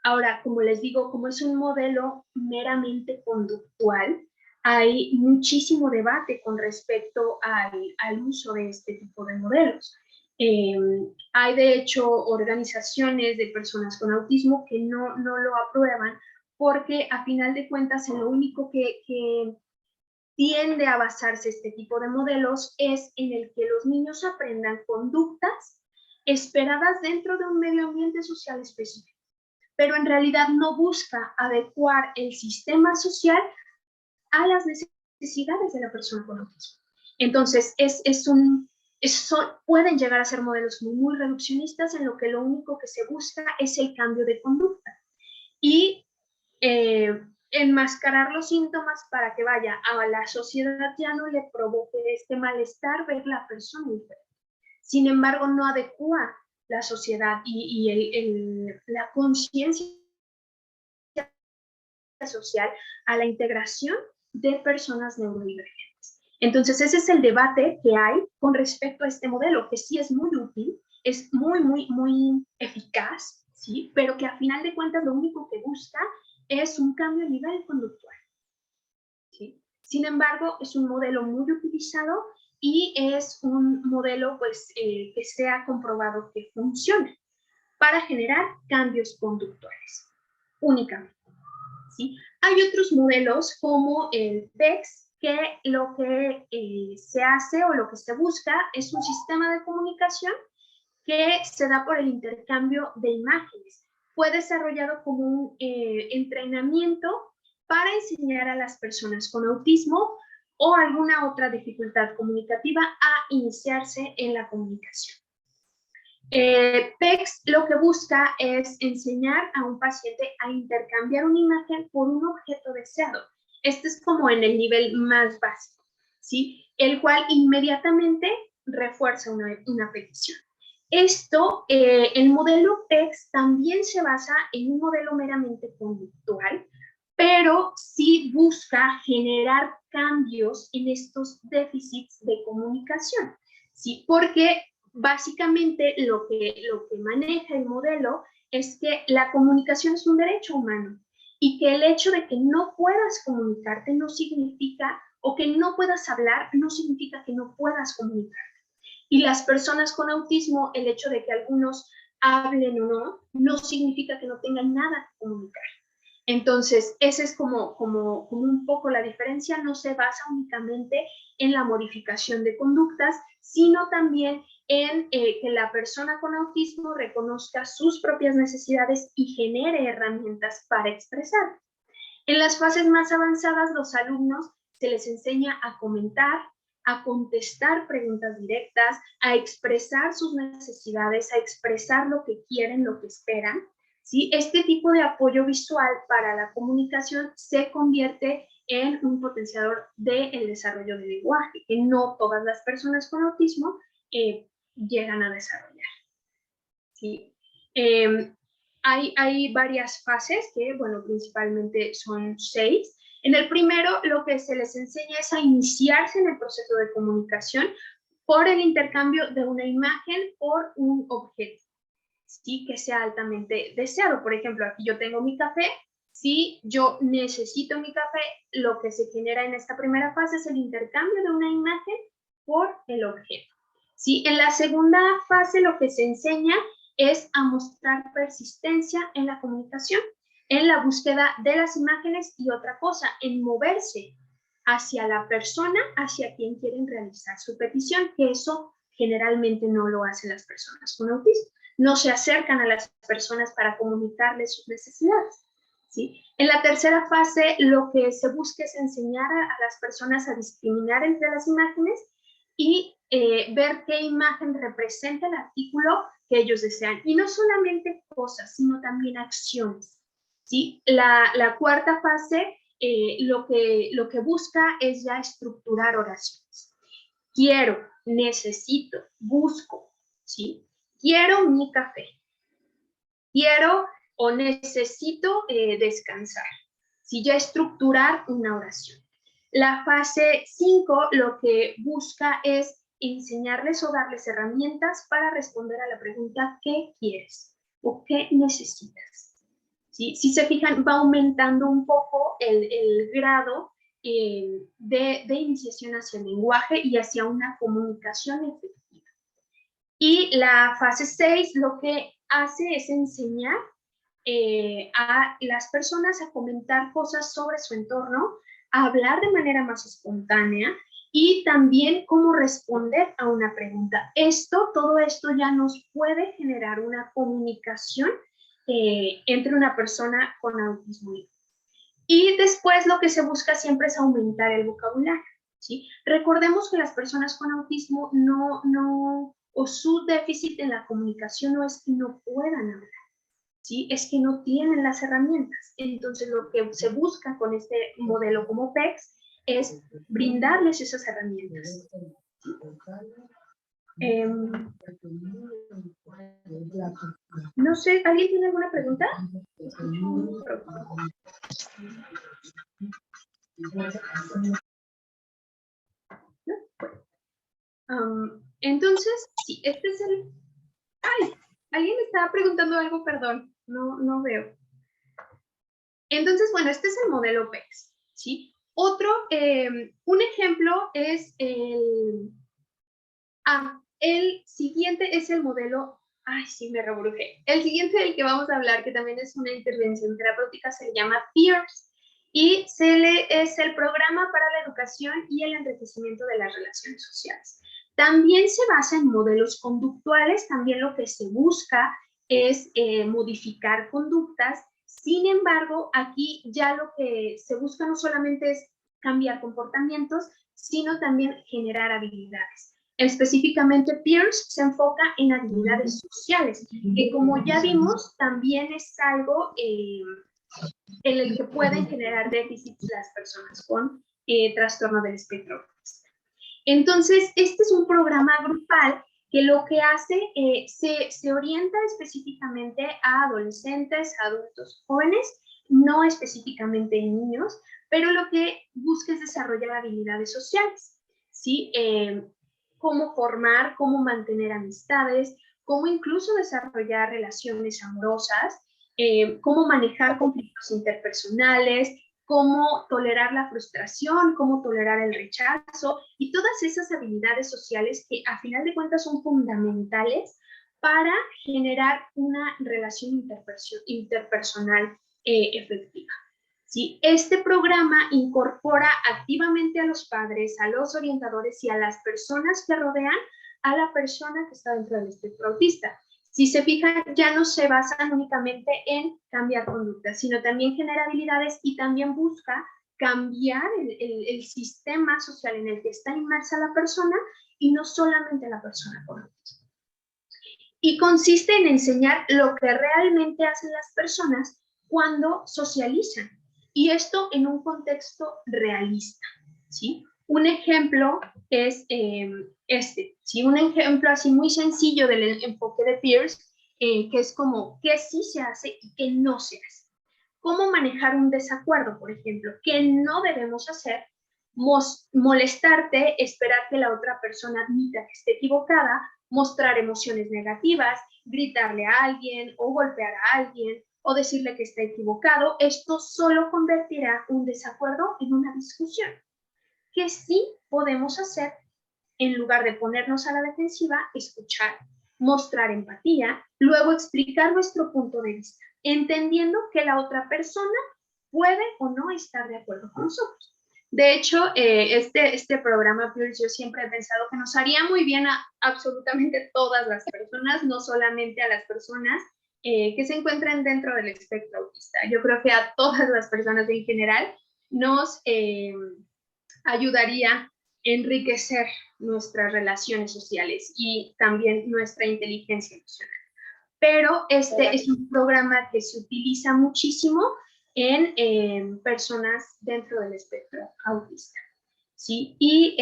Ahora, como les digo, como es un modelo meramente conductual, hay muchísimo debate con respecto al uso de este tipo de modelos. Hay, de hecho, organizaciones de personas con autismo que no lo aprueban, porque a final de cuentas en lo único que tiende a basarse este tipo de modelos es en el que los niños aprendan conductas esperadas dentro de un medio ambiente social específico, pero en realidad no busca adecuar el sistema social a las necesidades de la persona con autismo. Entonces, pueden llegar a ser modelos muy reduccionistas, en lo que lo único que se busca es el cambio de conducta y enmascarar los síntomas para que vaya a la sociedad, ya no le provoque este malestar ver la persona diferente. Sin embargo, no adecua la sociedad y la conciencia social a la integración de personas neurodivergentes. Entonces, ese es el debate que hay con respecto a este modelo, que sí es muy útil, es muy eficaz, ¿sí?, pero que a final de cuentas lo único que busca es un cambio a nivel conductual, ¿sí? Sin embargo, es un modelo muy utilizado, y es un modelo, pues, que se ha comprobado que funciona para generar cambios conductuales únicamente, ¿sí? Hay otros modelos como el PECS, que lo que se hace o lo que se busca es un sistema de comunicación que se da por el intercambio de imágenes. Fue desarrollado como un entrenamiento para enseñar a las personas con autismo o alguna otra dificultad comunicativa a iniciarse en la comunicación. PECS lo que busca es enseñar a un paciente a intercambiar una imagen por un objeto deseado. Este es como en el nivel más básico, ¿sí?, el cual inmediatamente refuerza una petición. Esto, el modelo PECS también se basa en un modelo meramente conductual, pero sí busca generar cambios en estos déficits de comunicación, ¿sí?, porque básicamente lo que maneja el modelo es que la comunicación es un derecho humano, y que el hecho de que no puedas comunicarte no significa, o que no puedas hablar, no significa que no puedas comunicarte. Y las personas con autismo, el hecho de que algunos hablen o no significa que no tengan nada que comunicar. Entonces, esa es como un poco la diferencia. No se basa únicamente en la modificación de conductas, sino también en que la persona con autismo reconozca sus propias necesidades y genere herramientas para expresar. En las fases más avanzadas, los alumnos se les enseña a comentar, a contestar preguntas directas, a expresar sus necesidades, a expresar lo que quieren, lo que esperan. ¿Sí? Este tipo de apoyo visual para la comunicación se convierte en un potenciador del desarrollo del lenguaje, que no todas las personas con autismo llegan a desarrollar. ¿Sí? Hay varias fases que, bueno, principalmente son 6. En el primero, lo que se les enseña es a iniciarse en el proceso de comunicación por el intercambio de una imagen por un objeto, ¿sí? Que sea altamente deseado. Por ejemplo, aquí yo tengo mi café. Si yo necesito mi café, lo que se genera en esta primera fase es el intercambio de una imagen por el objeto. ¿Sí? En la segunda fase, lo que se enseña es a mostrar persistencia en la comunicación, en la búsqueda de las imágenes y otra cosa, en moverse hacia la persona, hacia quien quieren realizar su petición, que eso generalmente no lo hacen las personas con autismo. No se acercan a las personas para comunicarles sus necesidades. ¿Sí? En la tercera fase, lo que se busca es enseñar a las personas a discriminar entre las imágenes y ver qué imagen representa el artículo que ellos desean. Y no solamente cosas, sino también acciones. ¿Sí? La cuarta fase lo que busca es ya estructurar oraciones. Quiero, necesito, busco, ¿sí? Quiero mi café. Quiero o necesito descansar. ¿Sí? Ya estructurar una oración. La fase 5 lo que busca es enseñarles o darles herramientas para responder a la pregunta ¿qué quieres? ¿O qué necesitas? ¿Sí? Si se fijan, va aumentando un poco el grado de iniciación hacia el lenguaje y hacia una comunicación efectiva. Y la fase 6 lo que hace es enseñar a las personas a comentar cosas sobre su entorno, a hablar de manera más espontánea y también cómo responder a una pregunta. Todo esto ya nos puede generar una comunicación entre una persona con autismo. Y después lo que se busca siempre es aumentar el vocabulario, ¿sí? Recordemos que las personas con autismo o su déficit en la comunicación no es que no puedan hablar, ¿sí? Es que no tienen las herramientas. Entonces lo que se busca con este modelo como PEX es brindarles esas herramientas. No sé, ¿alguien tiene alguna pregunta? Entonces, sí, este es el... ¡Ay! Alguien me estaba preguntando algo, perdón, no veo. Entonces, bueno, este es el modelo PEX, ¿sí? Otro, un ejemplo es el siguiente es el modelo... Ay, sí, me rebrujé. El siguiente del que vamos a hablar, que también es una intervención terapéutica, se llama PEERS y es el programa para la educación y el enriquecimiento de las relaciones sociales. También se basa en modelos conductuales, también lo que se busca es modificar conductas. Sin embargo, aquí ya lo que se busca no solamente es cambiar comportamientos, sino también generar habilidades. Específicamente, PEERS se enfoca en habilidades sociales, que como ya vimos, también es algo en el que pueden generar déficits las personas con trastorno del espectro autista. Entonces, este es un programa grupal que lo que hace, se orienta específicamente a adolescentes, adultos, jóvenes, no específicamente en niños, pero lo que busca es desarrollar habilidades sociales, ¿sí? Cómo formar, cómo mantener amistades, cómo incluso desarrollar relaciones amorosas, cómo manejar conflictos interpersonales, cómo tolerar la frustración, cómo tolerar el rechazo y todas esas habilidades sociales que a final de cuentas son fundamentales para generar una relación interpersonal efectiva. ¿Sí? Este programa incorpora activamente a los padres, a los orientadores y a las personas que rodean a la persona que está dentro del espectro autista. Si se fijan, ya no se basan únicamente en cambiar conductas, sino también genera habilidades y también busca cambiar el sistema social en el que está inmersa la persona y no solamente la persona con autismo. Y consiste en enseñar lo que realmente hacen las personas cuando socializan. Y esto en un contexto realista, ¿sí? Un ejemplo es ¿sí? Un ejemplo así muy sencillo del enfoque de Peirce, que es como qué sí se hace y qué no se hace. Cómo manejar un desacuerdo, por ejemplo, qué no debemos hacer, molestarte, esperar que la otra persona admita que esté equivocada, mostrar emociones negativas, gritarle a alguien o golpear a alguien o decirle que está equivocado. Esto solo convertirá un desacuerdo en una discusión. Que sí podemos hacer, en lugar de ponernos a la defensiva, escuchar, mostrar empatía, luego explicar nuestro punto de vista, entendiendo que la otra persona puede o no estar de acuerdo con nosotros. De hecho, este programa Peirce, yo siempre he pensado que nos haría muy bien a absolutamente todas las personas, no solamente a las personas que se encuentran dentro del espectro autista. Yo creo que a todas las personas en general nos ayudaría a enriquecer nuestras relaciones sociales y también nuestra inteligencia emocional. Pero este es un programa que se utiliza muchísimo en personas dentro del espectro autista. ¿Sí? Y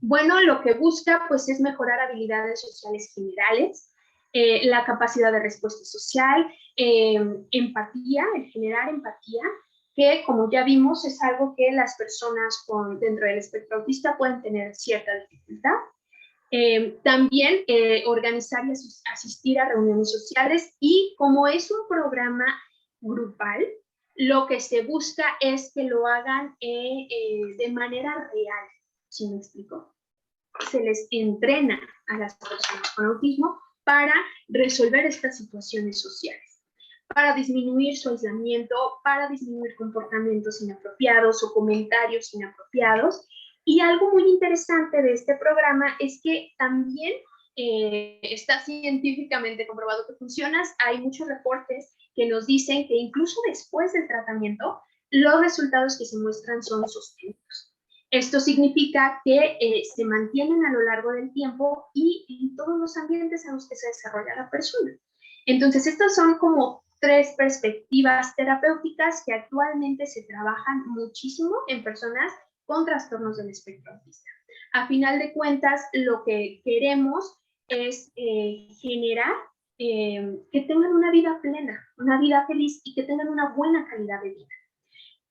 bueno, lo que busca pues es mejorar habilidades sociales generales, la capacidad de respuesta social, empatía, el generar empatía, que como ya vimos es algo que las personas dentro del espectro autista pueden tener cierta dificultad. También organizar y asistir a reuniones sociales, y como es un programa grupal, lo que se busca es que lo hagan de manera real. ¿Sí me explico? Se les entrena a las personas con autismo para resolver estas situaciones sociales, para disminuir su aislamiento, para disminuir comportamientos inapropiados o comentarios inapropiados. Y algo muy interesante de este programa es que también está científicamente comprobado que funciona. Hay muchos reportes que nos dicen que incluso después del tratamiento, los resultados que se muestran son sostenidos. Esto significa que se mantienen a lo largo del tiempo y en todos los ambientes en los que se desarrolla la persona. Entonces, estas son como 3 perspectivas terapéuticas que actualmente se trabajan muchísimo en personas con trastornos del espectro autista. A final de cuentas, lo que queremos es generar que tengan una vida plena, una vida feliz y que tengan una buena calidad de vida.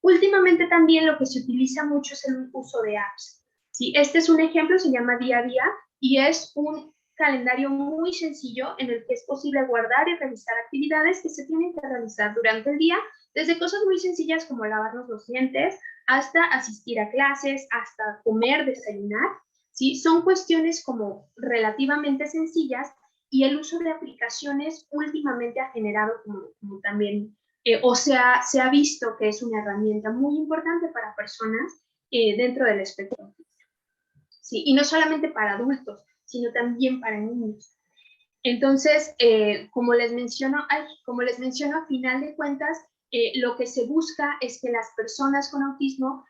Últimamente también lo que se utiliza mucho es el uso de apps. ¿Sí? Este es un ejemplo, se llama Día a Día y es un calendario muy sencillo en el que es posible guardar y realizar actividades que se tienen que realizar durante el día, desde cosas muy sencillas como lavarnos los dientes, hasta asistir a clases, hasta comer, desayunar. ¿Sí? Son cuestiones como relativamente sencillas, y el uso de aplicaciones últimamente ha generado como también, o sea, se ha visto que es una herramienta muy importante para personas dentro del espectro autista. ¿Sí? Y no solamente para adultos, sino también para niños. Entonces, como les menciono, a final de cuentas, lo que se busca es que las personas con autismo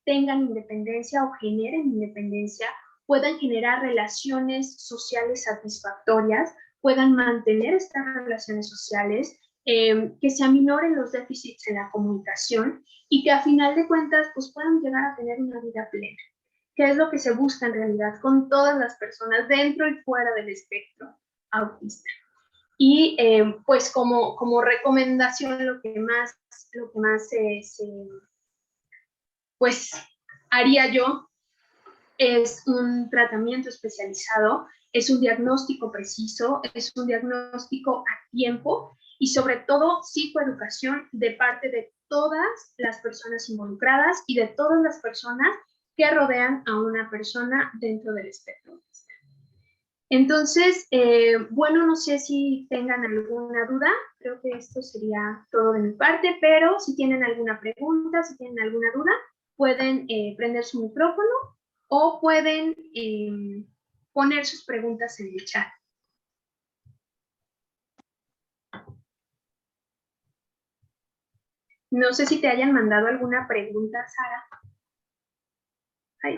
tengan independencia o generen independencia, puedan generar relaciones sociales satisfactorias, puedan mantener estas relaciones sociales, que se aminoren los déficits en la comunicación y que a final de cuentas pues, puedan llegar a tener una vida plena, que es lo que se busca en realidad con todas las personas dentro y fuera del espectro autista. Y pues como recomendación lo que más pues haría yo es un tratamiento especializado, es un diagnóstico preciso, es un diagnóstico a tiempo y sobre todo psicoeducación de parte de todas las personas involucradas y de todas las personas que rodean a una persona dentro del espectro autista. Entonces, bueno, no sé si tengan alguna duda, creo que esto sería todo de mi parte, pero si tienen alguna pregunta, si tienen alguna duda, pueden prender su micrófono o pueden poner sus preguntas en el chat. No sé si te hayan mandado alguna pregunta, Sara. Ay.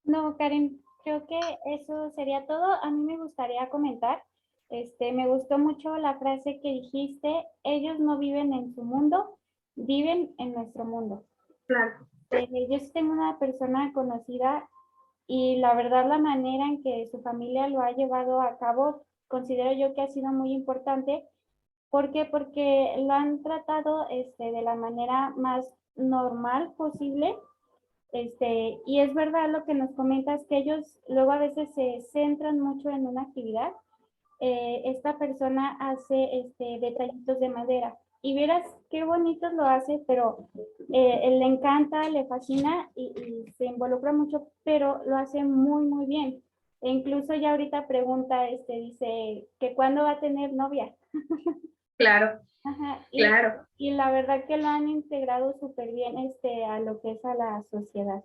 No, Karen, creo que eso sería todo. A mí me gustaría comentar, me gustó mucho la frase que dijiste, ellos no viven en su mundo, viven en nuestro mundo. Claro. Yo tengo una persona conocida y la verdad la manera en que su familia lo ha llevado a cabo, considero yo que ha sido muy importante. ¿Por qué? Porque lo han tratado de la manera más normal posible. Y es verdad lo que nos comentas, que ellos luego a veces se centran mucho en una actividad. Esta persona hace detallitos de madera y verás qué bonitos lo hace, pero él le encanta, le fascina y se involucra mucho, pero lo hace muy, muy bien. E incluso ya ahorita pregunta, dice que cuándo va a tener novia. Claro, Ajá, claro. y la verdad que lo han integrado súper bien a lo que es a la sociedad.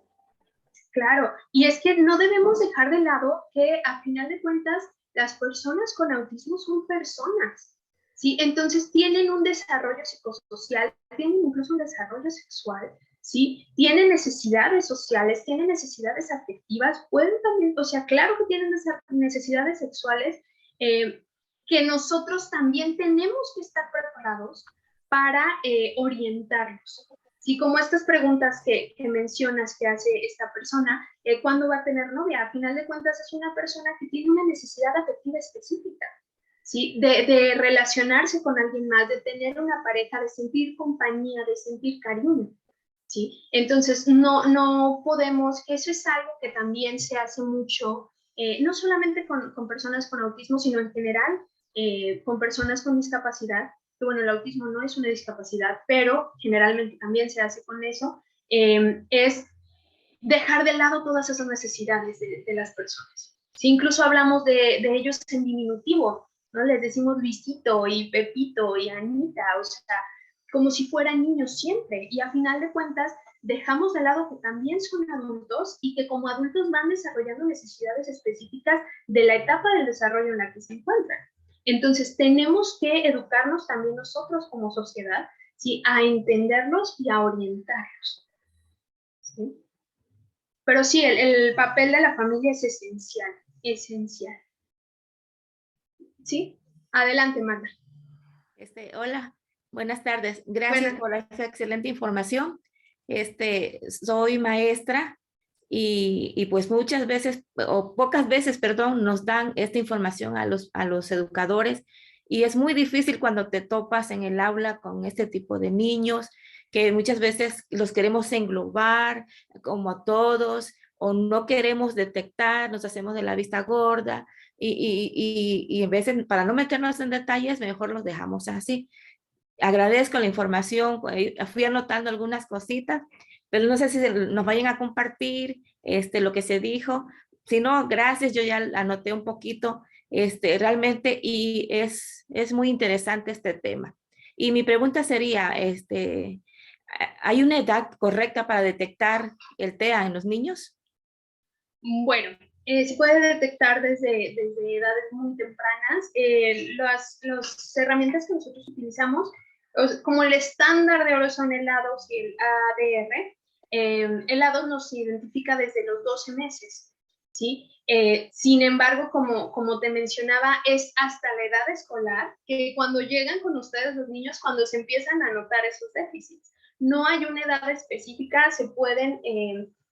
Claro, y es que no debemos dejar de lado que a final de cuentas las personas con autismo son personas, ¿sí? Entonces tienen un desarrollo psicosocial, tienen incluso un desarrollo sexual, ¿sí? Tienen necesidades sociales, tienen necesidades afectivas, pueden también, o sea, claro que tienen necesidades sexuales que nosotros también tenemos que estar preparados para orientarlos. Sí, como estas preguntas que mencionas que hace esta persona, ¿cuándo va a tener novia? A final de cuentas es una persona que tiene una necesidad afectiva específica, ¿sí? De relacionarse con alguien más, de tener una pareja, de sentir compañía, de sentir cariño, ¿sí? Entonces, no podemos, eso es algo que también se hace mucho, no solamente con personas con autismo, sino en general con personas con discapacidad, que bueno, el autismo no es una discapacidad, pero generalmente también se hace con eso, es dejar de lado todas esas necesidades de las personas. Si incluso hablamos de ellos en diminutivo, ¿no? Les decimos Luisito y Pepito y Anita, o sea, como si fueran niños siempre, y a final de cuentas dejamos de lado que también son adultos y que como adultos van desarrollando necesidades específicas de la etapa del desarrollo en la que se encuentran. Entonces, tenemos que educarnos también nosotros como sociedad, ¿sí? A entenderlos y a orientarlos, ¿sí? Pero sí, el papel de la familia es esencial, esencial. ¿Sí? Adelante, Magda. Hola, buenas tardes. Gracias Bueno, por esa excelente información. Soy maestra y pues muchas veces, o pocas veces, perdón, nos dan esta información a los educadores y es muy difícil cuando te topas en el aula con este tipo de niños que muchas veces los queremos englobar como a todos o no queremos detectar, nos hacemos de la vista gorda y en vez de, para no meternos en detalles, mejor los dejamos así. Agradezco la información, fui anotando algunas cositas, pero no sé si nos vayan a compartir lo que se dijo. Si no, gracias, yo ya anoté un poquito realmente y es muy interesante este tema. Y mi pregunta sería, ¿hay una edad correcta para detectar el TEA en los niños? bueno, se puede detectar desde edades muy tempranas. Las herramientas que nosotros utilizamos, como el estándar de oro son el A2 y el ADR, el A2 nos identifica desde los 12 meses, ¿sí? Sin embargo, como te mencionaba, es hasta la edad escolar que cuando llegan con ustedes los niños, cuando se empiezan a notar esos déficits. No hay una edad específica, se pueden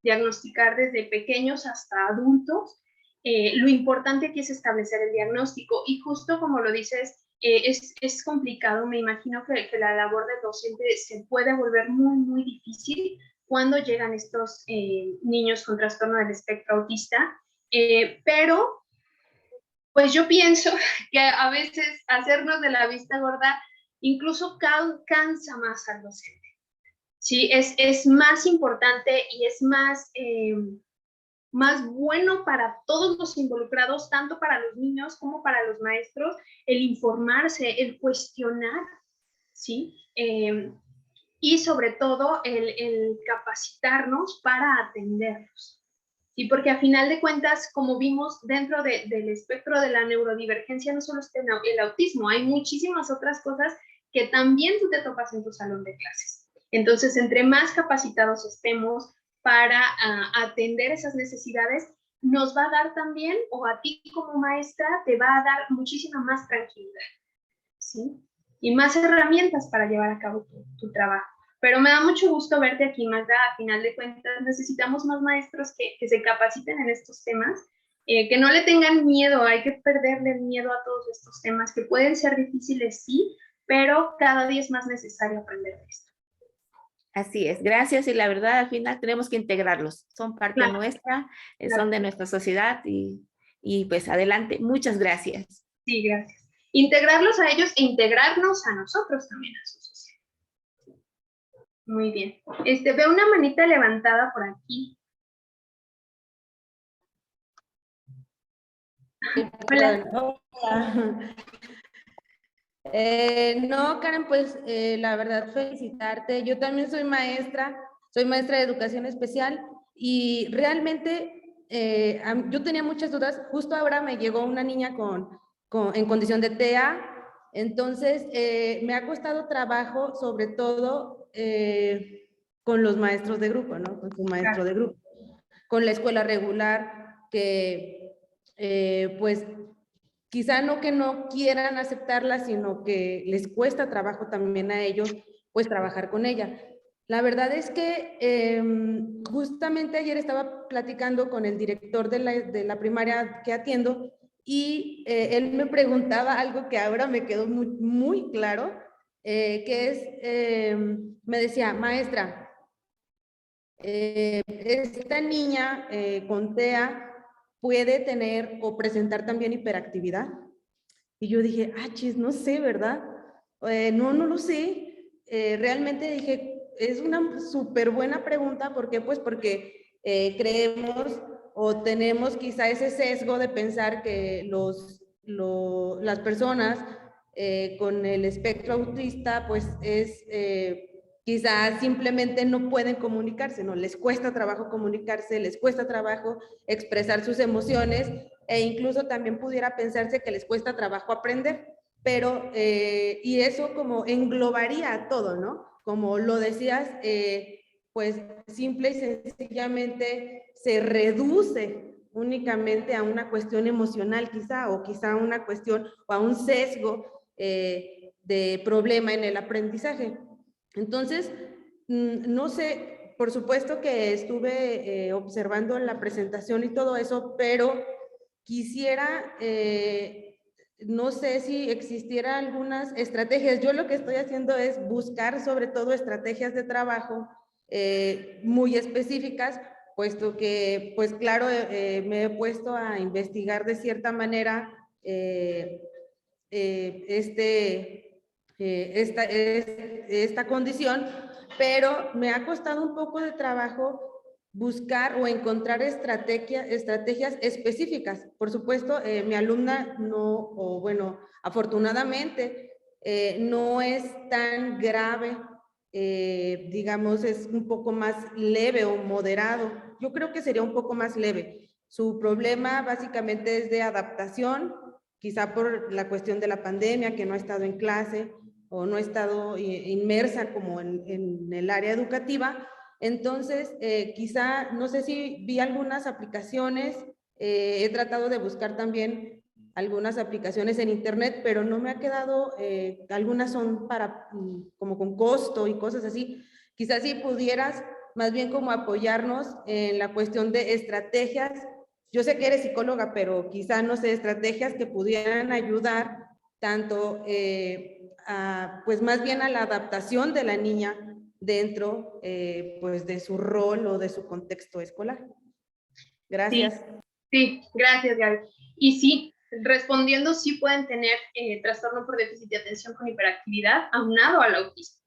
diagnosticar desde pequeños hasta adultos. Lo importante aquí es establecer el diagnóstico y justo como lo dices, es complicado. Me imagino que la labor del docente se puede volver muy, muy difícil cuando llegan estos niños con trastorno del espectro autista, pero pues yo pienso que a veces hacernos de la vista gorda incluso cansa más al docente. Sí, es más importante y es más más bueno para todos los involucrados, tanto para los niños como para los maestros, el informarse, el cuestionar, ¿sí? Y sobre todo el capacitarnos para atenderlos. ¿Sí? Porque a final de cuentas, como vimos dentro del espectro de la neurodivergencia, no solo está el autismo, hay muchísimas otras cosas que también tú te topas en tu salón de clases. Entonces, entre más capacitados estemos para atender esas necesidades, nos va a dar también, o a ti como maestra, te va a dar muchísima más tranquilidad, ¿sí? Y más herramientas para llevar a cabo tu trabajo. Pero me da mucho gusto verte aquí, Magda. A final de cuentas, necesitamos más maestros que se capaciten en estos temas, que no le tengan miedo, hay que perderle el miedo a todos estos temas, que pueden ser difíciles, sí, pero cada día es más necesario aprender de esto. Así es, gracias, y la verdad al final tenemos que integrarlos, son parte nuestra, son de nuestra sociedad y pues adelante, muchas gracias. Sí, gracias. Integrarlos a ellos e integrarnos a nosotros también, a su sociedad. Muy bien. Veo una manita levantada por aquí. Hola. Hola. No, Karen, pues la verdad felicitarte. Yo también soy maestra de educación especial y realmente yo tenía muchas dudas. Justo ahora me llegó una niña en condición de TEA, entonces me ha costado trabajo, sobre todo con los maestros de grupo, ¿no? Con su maestro de grupo, con la escuela regular, que pues quizá no que no quieran aceptarla, sino que les cuesta trabajo también a ellos, pues trabajar con ella. La verdad es que justamente ayer estaba platicando con el director de la primaria que atiendo y él me preguntaba algo que ahora me quedó muy, muy claro, que es, me decía, maestra, esta niña con TEA puede tener o presentar también hiperactividad. Y yo dije, chis, no sé, ¿verdad? No lo sé. Realmente dije, es una súper buena pregunta. ¿Por qué? Pues porque creemos o tenemos quizá ese sesgo de pensar que las personas con el espectro autista, pues es... quizás simplemente no pueden comunicarse, ¿no? Les cuesta trabajo comunicarse, les cuesta trabajo expresar sus emociones e incluso también pudiera pensarse que les cuesta trabajo aprender, pero, y eso como englobaría a todo, ¿no? Como lo decías, pues simple y sencillamente se reduce únicamente a una cuestión emocional quizá, o quizá a una cuestión o a un sesgo de problema en el aprendizaje. Entonces, no sé, por supuesto que estuve observando la presentación y todo eso, pero quisiera, no sé si existiera algunas estrategias. Yo lo que estoy haciendo es buscar sobre todo estrategias de trabajo muy específicas, puesto que, pues claro, me he puesto a investigar de cierta manera esta condición, pero me ha costado un poco de trabajo buscar o encontrar estrategias específicas. Por supuesto, mi alumna no, o bueno, afortunadamente, no es tan grave, digamos, es un poco más leve o moderado. Yo creo que sería un poco más leve. Su problema básicamente es de adaptación, quizá por la cuestión de la pandemia, que no ha estado en clase o no ha estado inmersa como en el área educativa. Entonces, quizá, no sé si vi algunas aplicaciones, he tratado de buscar también algunas aplicaciones en internet, pero no me ha quedado, algunas son para, como con costo y cosas así. Quizás si pudieras más bien como apoyarnos en la cuestión de estrategias. Yo sé que eres psicóloga, pero quizá, no sé, estrategias que pudieran ayudar tanto pues más bien a la adaptación de la niña dentro pues de su rol o de su contexto escolar. Gracias. Sí, gracias, Gaby. Y sí, respondiendo, sí pueden tener trastorno por déficit de atención con hiperactividad aunado al autismo.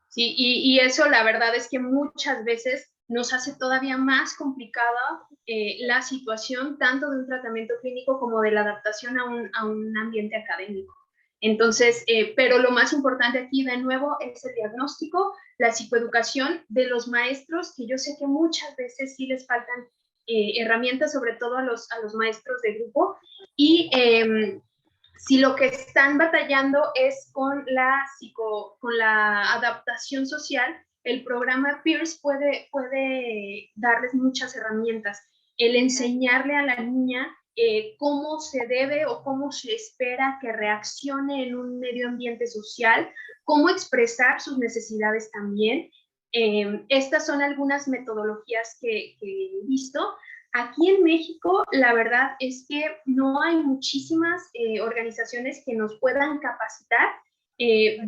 Sí, y eso la verdad es que muchas veces nos hace todavía más complicada la situación tanto de un tratamiento clínico como de la adaptación a un ambiente académico. Entonces, pero lo más importante aquí de nuevo es el diagnóstico, la psicoeducación de los maestros, que yo sé que muchas veces sí les faltan herramientas, sobre todo a los maestros de grupo, y si lo que están batallando es con la adaptación social, el programa Peers puede darles muchas herramientas. El enseñarle a la niña cómo se debe o cómo se espera que reaccione en un medio ambiente social, cómo expresar sus necesidades también. Estas son algunas metodologías que he visto. Aquí en México, la verdad es que no hay muchísimas organizaciones que nos puedan capacitar.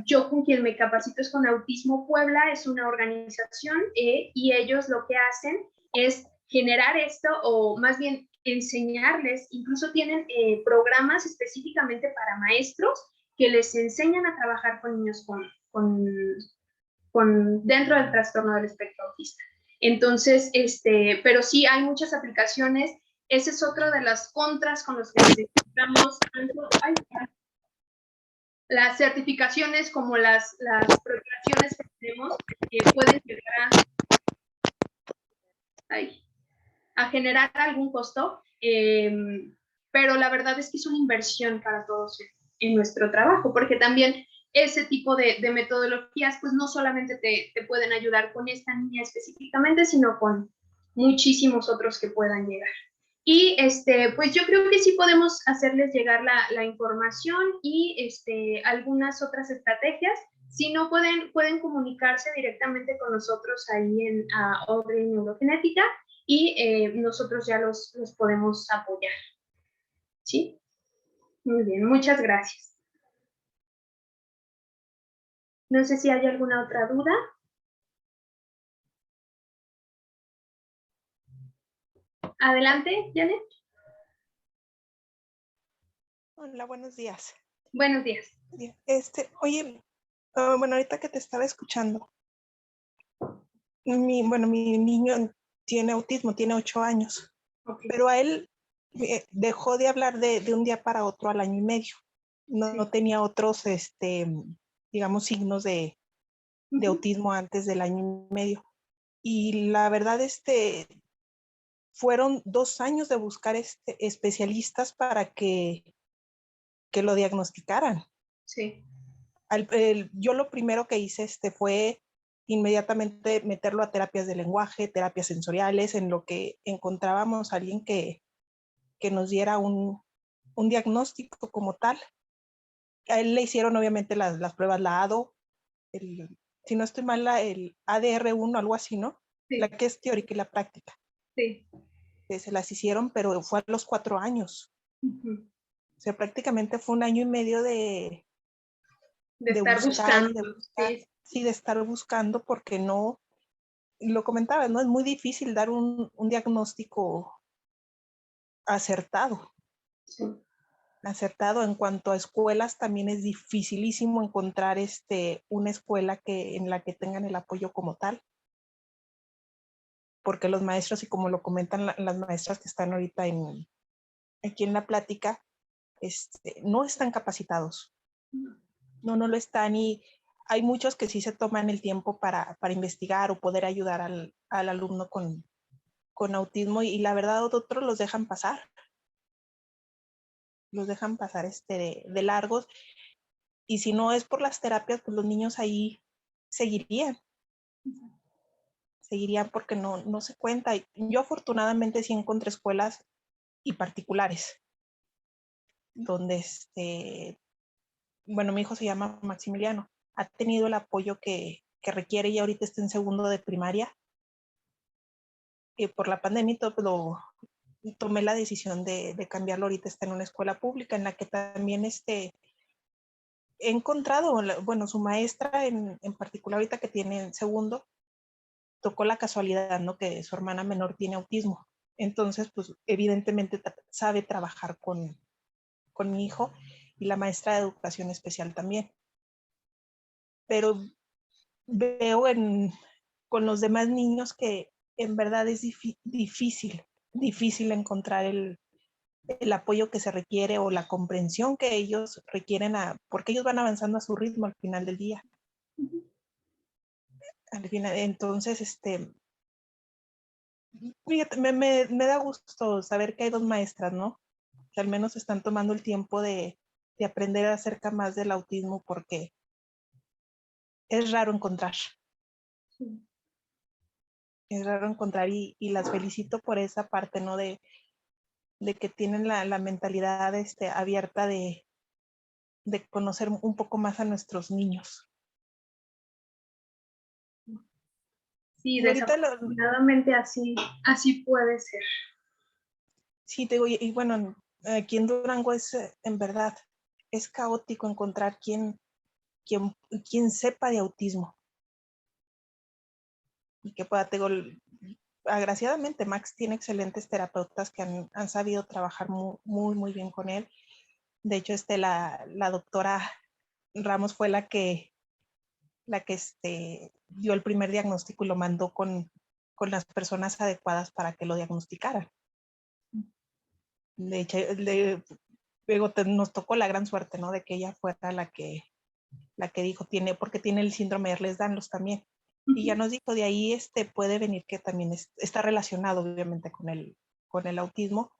Yo con quien me capacito es con Autismo Puebla, es una organización y ellos lo que hacen es generar esto o más bien enseñarles, incluso tienen programas específicamente para maestros que les enseñan a trabajar con niños dentro del trastorno del espectro autista. Entonces, pero sí hay muchas aplicaciones. Ese es otro de las contras con los que nos encontramos. Las certificaciones como las preparaciones que tenemos pueden llegar a generar algún costo, pero la verdad es que es una inversión para todos en nuestro trabajo, porque también ese tipo de metodologías, pues no solamente te pueden ayudar con esta niña específicamente, sino con muchísimos otros que puedan llegar. Y pues yo creo que sí podemos hacerles llegar la información y algunas otras estrategias. Si no, pueden comunicarse directamente con nosotros ahí en Audrey Neurogenética y nosotros ya los podemos apoyar. ¿Sí? Muy bien, muchas gracias. No sé si hay alguna otra duda. Adelante, Janet. Hola, buenos días. Buenos días. Oye, bueno, ahorita que te estaba escuchando, mi niño tiene autismo, tiene 8 años, okay. Pero a él dejó de hablar de un día para otro al año y medio. No tenía otros, digamos, signos de autismo antes del año y medio. Y la verdad, fueron 2 años de buscar especialistas para que lo diagnosticaran. Sí. Yo lo primero que hice fue inmediatamente meterlo a terapias de lenguaje, terapias sensoriales, en lo que encontrábamos a alguien que nos diera un diagnóstico como tal. A él le hicieron obviamente las pruebas, la ADO, si no estoy mal, el ADR1, algo así, ¿no? Sí. La que es teórica y la práctica. Sí. Se las hicieron, pero fue a los 4 años. O sea, prácticamente fue 1 año y medio de estar buscando. Sí, de estar buscando, porque no, lo comentaba, ¿no? Es muy difícil dar un diagnóstico acertado. Sí. Acertado. En cuanto a escuelas, también es dificilísimo encontrar una escuela en la que tengan el apoyo como tal. Porque los maestros, y como lo comentan las maestras que están ahorita aquí en la plática, no están capacitados. No lo están, y hay muchos que sí se toman el tiempo para investigar o poder ayudar al alumno con autismo, y la verdad otros los dejan pasar. Los dejan pasar de largos, y si no es por las terapias, pues los niños ahí seguirían. Seguirían porque no se cuenta. Yo afortunadamente sí encontré escuelas y particulares donde bueno, mi hijo se llama Maximiliano, ha tenido el apoyo que requiere, y ahorita está en 2º de primaria. Por la pandemia tomé la decisión de cambiarlo. Ahorita está en una escuela pública en la que también he encontrado, bueno, su maestra en particular, ahorita que tiene en 2º, tocó la casualidad, ¿no? Que su hermana menor tiene autismo. Entonces, pues evidentemente sabe trabajar con mi hijo, y la maestra de educación especial también. Pero veo con los demás niños que en verdad es difícil encontrar el apoyo que se requiere o la comprensión que ellos requieren, porque ellos van avanzando a su ritmo al final del día. Al final, entonces, fíjate, me da gusto saber que hay dos maestras, ¿no? Que al menos están tomando el tiempo de aprender acerca más del autismo, porque es raro encontrar. Es raro encontrar y las felicito por esa parte, ¿no? De que tienen la mentalidad abierta de conocer un poco más a nuestros niños. Sí, Y ahorita desafortunadamente así puede ser. sí, te digo, y bueno, aquí en Durango en verdad, es caótico encontrar quien sepa de autismo. Y que pueda, te digo, agraciadamente Max tiene excelentes terapeutas que han sabido trabajar muy, muy, muy bien con él. De hecho, la doctora Ramos fue la que dio el primer diagnóstico y lo mandó con las personas adecuadas para que lo diagnosticaran. De hecho, luego nos tocó la gran suerte, ¿no? De que ella fuera la que dijo, porque tiene el síndrome de Ehlers-Danlos también. Y ya nos dijo, de ahí puede venir que también está relacionado obviamente con el autismo.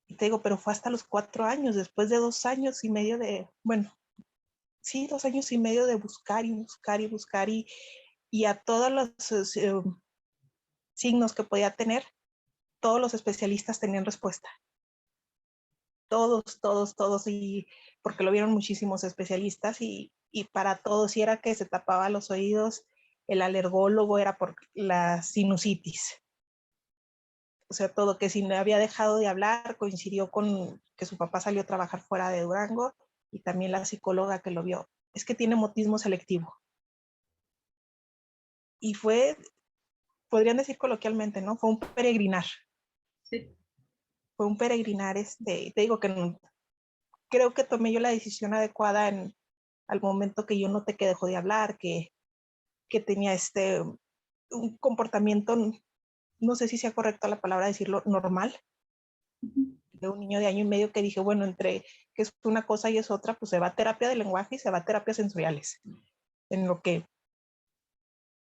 Y te digo, pero fue hasta los 4 años, después de 2 años y medio de, bueno, sí, 2 años y medio de buscar y buscar y buscar y a todos los signos que podía tener, todos los especialistas tenían respuesta. Todos, y porque lo vieron muchísimos especialistas y para todos, si era que se tapaba los oídos, el alergólogo era por la sinusitis. O sea, todo, que si no había dejado de hablar, coincidió con que su papá salió a trabajar fuera de Durango y también la psicóloga que lo vio. Es que tiene mutismo selectivo. Y podrían decir coloquialmente, ¿no? Fue un peregrinar. Sí. Fue un peregrinar, te digo que creo que tomé yo la decisión adecuada al momento que yo noté que dejó de hablar, que tenía un comportamiento, no sé si sea correcta la palabra decirlo, normal, de un niño de 1 año y medio, que dije, bueno, entre que es una cosa y es otra, pues se va a terapia de lenguaje y se va a terapias sensoriales, en lo que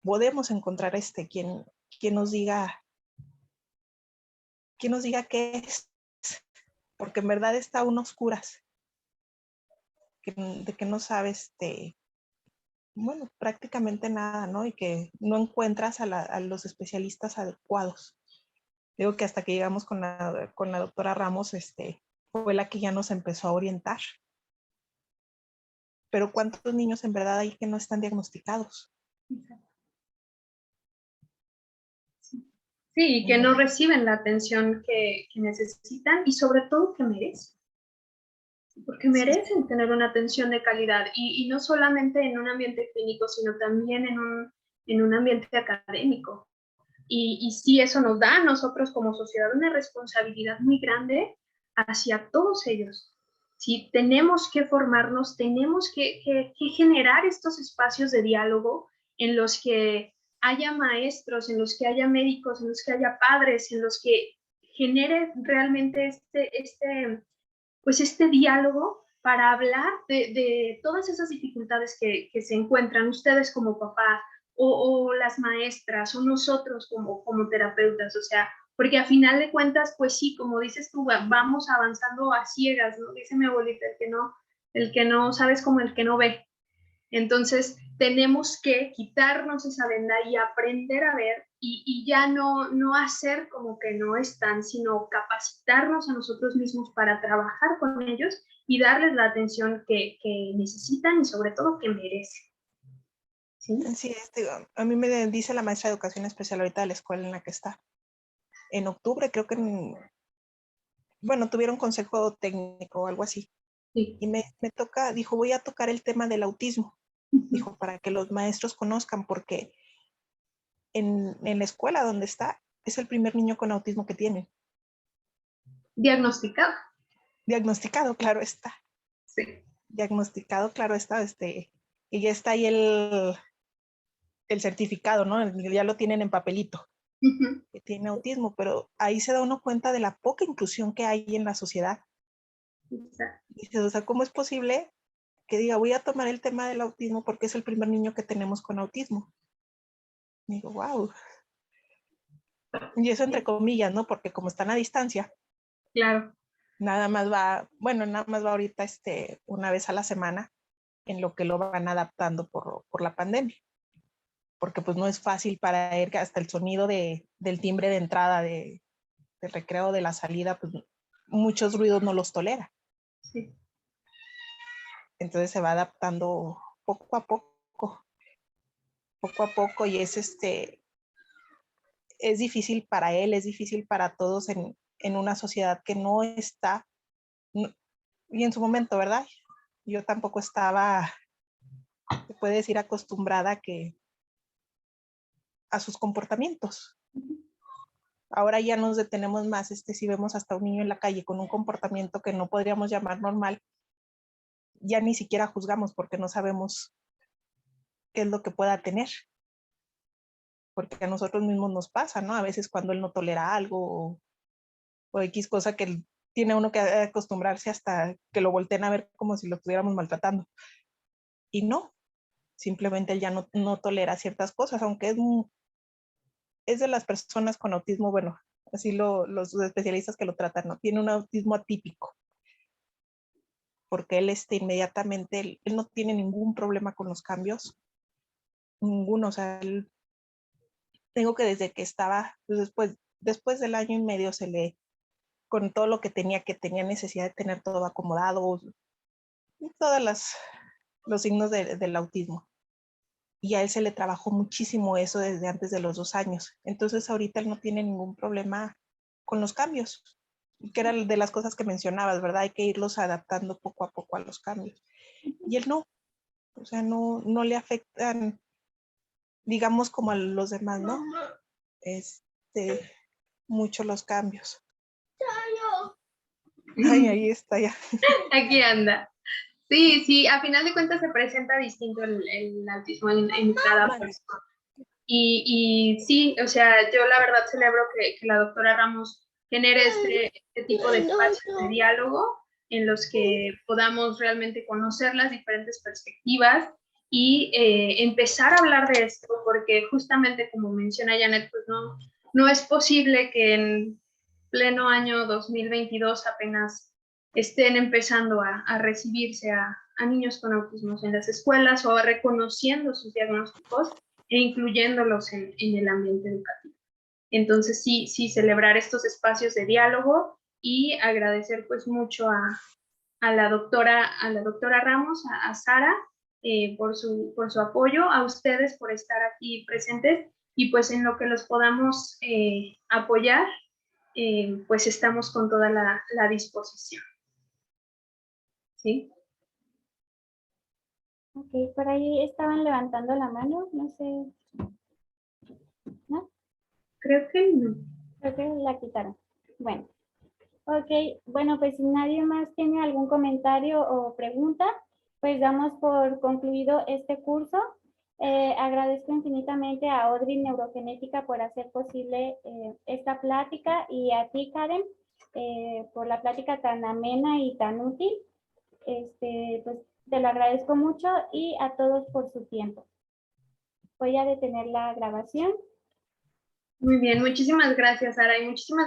podemos encontrar quien nos diga qué es, porque en verdad está aún oscuras, de que no sabes bueno, prácticamente nada, ¿no? Y que no encuentras a los especialistas adecuados. Digo que hasta que llegamos con la doctora Ramos, fue la que ya nos empezó a orientar. Pero ¿cuántos niños en verdad hay que no están diagnosticados? Sí, y que no reciben la atención que necesitan y sobre todo que merecen. Porque merecen tener una atención de calidad y no solamente en un ambiente clínico, sino también en un ambiente académico. Y sí, eso nos da a nosotros como sociedad una responsabilidad muy grande hacia todos ellos. Sí, tenemos que formarnos, tenemos que generar estos espacios de diálogo en los que haya maestros, en los que haya médicos, en los que haya padres, en los que genere realmente pues este diálogo para hablar de todas esas dificultades que se encuentran ustedes como papás o las maestras o nosotros como terapeutas, o sea, porque a final de cuentas, pues sí, como dices tú, vamos avanzando a ciegas, ¿no? Dice mi abuelita, el que no sabes como el que no ve. Entonces, tenemos que quitarnos esa venda y aprender a ver y ya no hacer como que no están, sino capacitarnos a nosotros mismos para trabajar con ellos y darles la atención que necesitan y sobre todo que merecen. ¿Sí? Sí, a mí me dice la maestra de educación especial ahorita de la escuela en la que está. En octubre creo que, bueno, tuvieron consejo técnico o algo así. Sí. Y me toca, dijo, voy a tocar el tema del autismo. Dijo, para que los maestros conozcan, porque en la escuela donde está, es el primer niño con autismo que tienen. Diagnosticado. Diagnosticado, claro está. Sí. Diagnosticado, claro está. Y ya está ahí el certificado, ¿no? Ya lo tienen en papelito. Ujú. que tiene autismo, pero ahí se da uno cuenta de la poca inclusión que hay en la sociedad. Exacto. Dices, o sea, ¿cómo es posible que diga, voy a tomar el tema del autismo porque es el primer niño que tenemos con autismo? Digo, wow. Y eso entre comillas, ¿no? Porque como están a distancia, Claro. nada más va ahorita una vez a la semana en lo que lo van adaptando por la pandemia. Porque pues no es fácil para él, que hasta el sonido del timbre de entrada, del recreo, de la salida, pues muchos ruidos no los tolera. Sí. Entonces se va adaptando poco a poco y es difícil para él, es difícil para todos en una sociedad que no está, y en su momento, ¿verdad? Yo tampoco estaba, se puede decir, acostumbrada a sus comportamientos. Ahora ya nos detenemos más, si vemos hasta un niño en la calle con un comportamiento que no podríamos llamar normal, ya ni siquiera juzgamos porque no sabemos qué es lo que pueda tener. Porque a nosotros mismos nos pasa, ¿no? A veces cuando él no tolera algo o X cosa que tiene uno que acostumbrarse hasta que lo volteen a ver como si lo estuviéramos maltratando. Y no, simplemente él ya no tolera ciertas cosas, aunque es de las personas con autismo, bueno, así los especialistas que lo tratan, ¿no? Tiene un autismo atípico, porque él inmediatamente, él no tiene ningún problema con los cambios, ninguno, o sea, tengo que desde que estaba, pues después del año y medio con todo lo que tenía necesidad de tener todo acomodado, y todos los signos del autismo. Y a él se le trabajó muchísimo eso desde antes de los 2 años. Entonces ahorita él no tiene ningún problema con los cambios, que era de las cosas que mencionabas, ¿verdad? Hay que irlos adaptando poco a poco a los cambios. Y él no, o sea, no le afectan, digamos, como a los demás, ¿no? Mucho los cambios. Ay, ahí está ya. Aquí anda. Sí, sí, a final de cuentas se presenta distinto el autismo en cada persona. Y sí, o sea, yo la verdad celebro que la doctora Ramos genere este tipo de espacios de diálogo en los que podamos realmente conocer las diferentes perspectivas y empezar a hablar de esto, porque justamente como menciona Janet, pues no es posible que en pleno año 2022 apenas estén empezando a recibirse a niños con autismo en las escuelas o reconociendo sus diagnósticos e incluyéndolos en el ambiente educativo. Entonces sí, celebrar estos espacios de diálogo y agradecer pues mucho a la doctora Ramos, a Sara, por su apoyo, a ustedes por estar aquí presentes y pues en lo que los podamos apoyar, pues estamos con toda la disposición. ¿Sí? Ok, por ahí estaban levantando la mano, no sé. ¿No? Creo que no. Creo que la quitaron. Bueno. Ok, bueno, pues si nadie más tiene algún comentario o pregunta, pues damos por concluido este curso. Agradezco infinitamente a Audrey Neurogenética por hacer posible esta plática y a ti, Karen, por la plática tan amena y tan útil. Pues te lo agradezco mucho y a todos por su tiempo. Voy a detener la grabación. Muy bien, muchísimas gracias, Sara, y muchísimas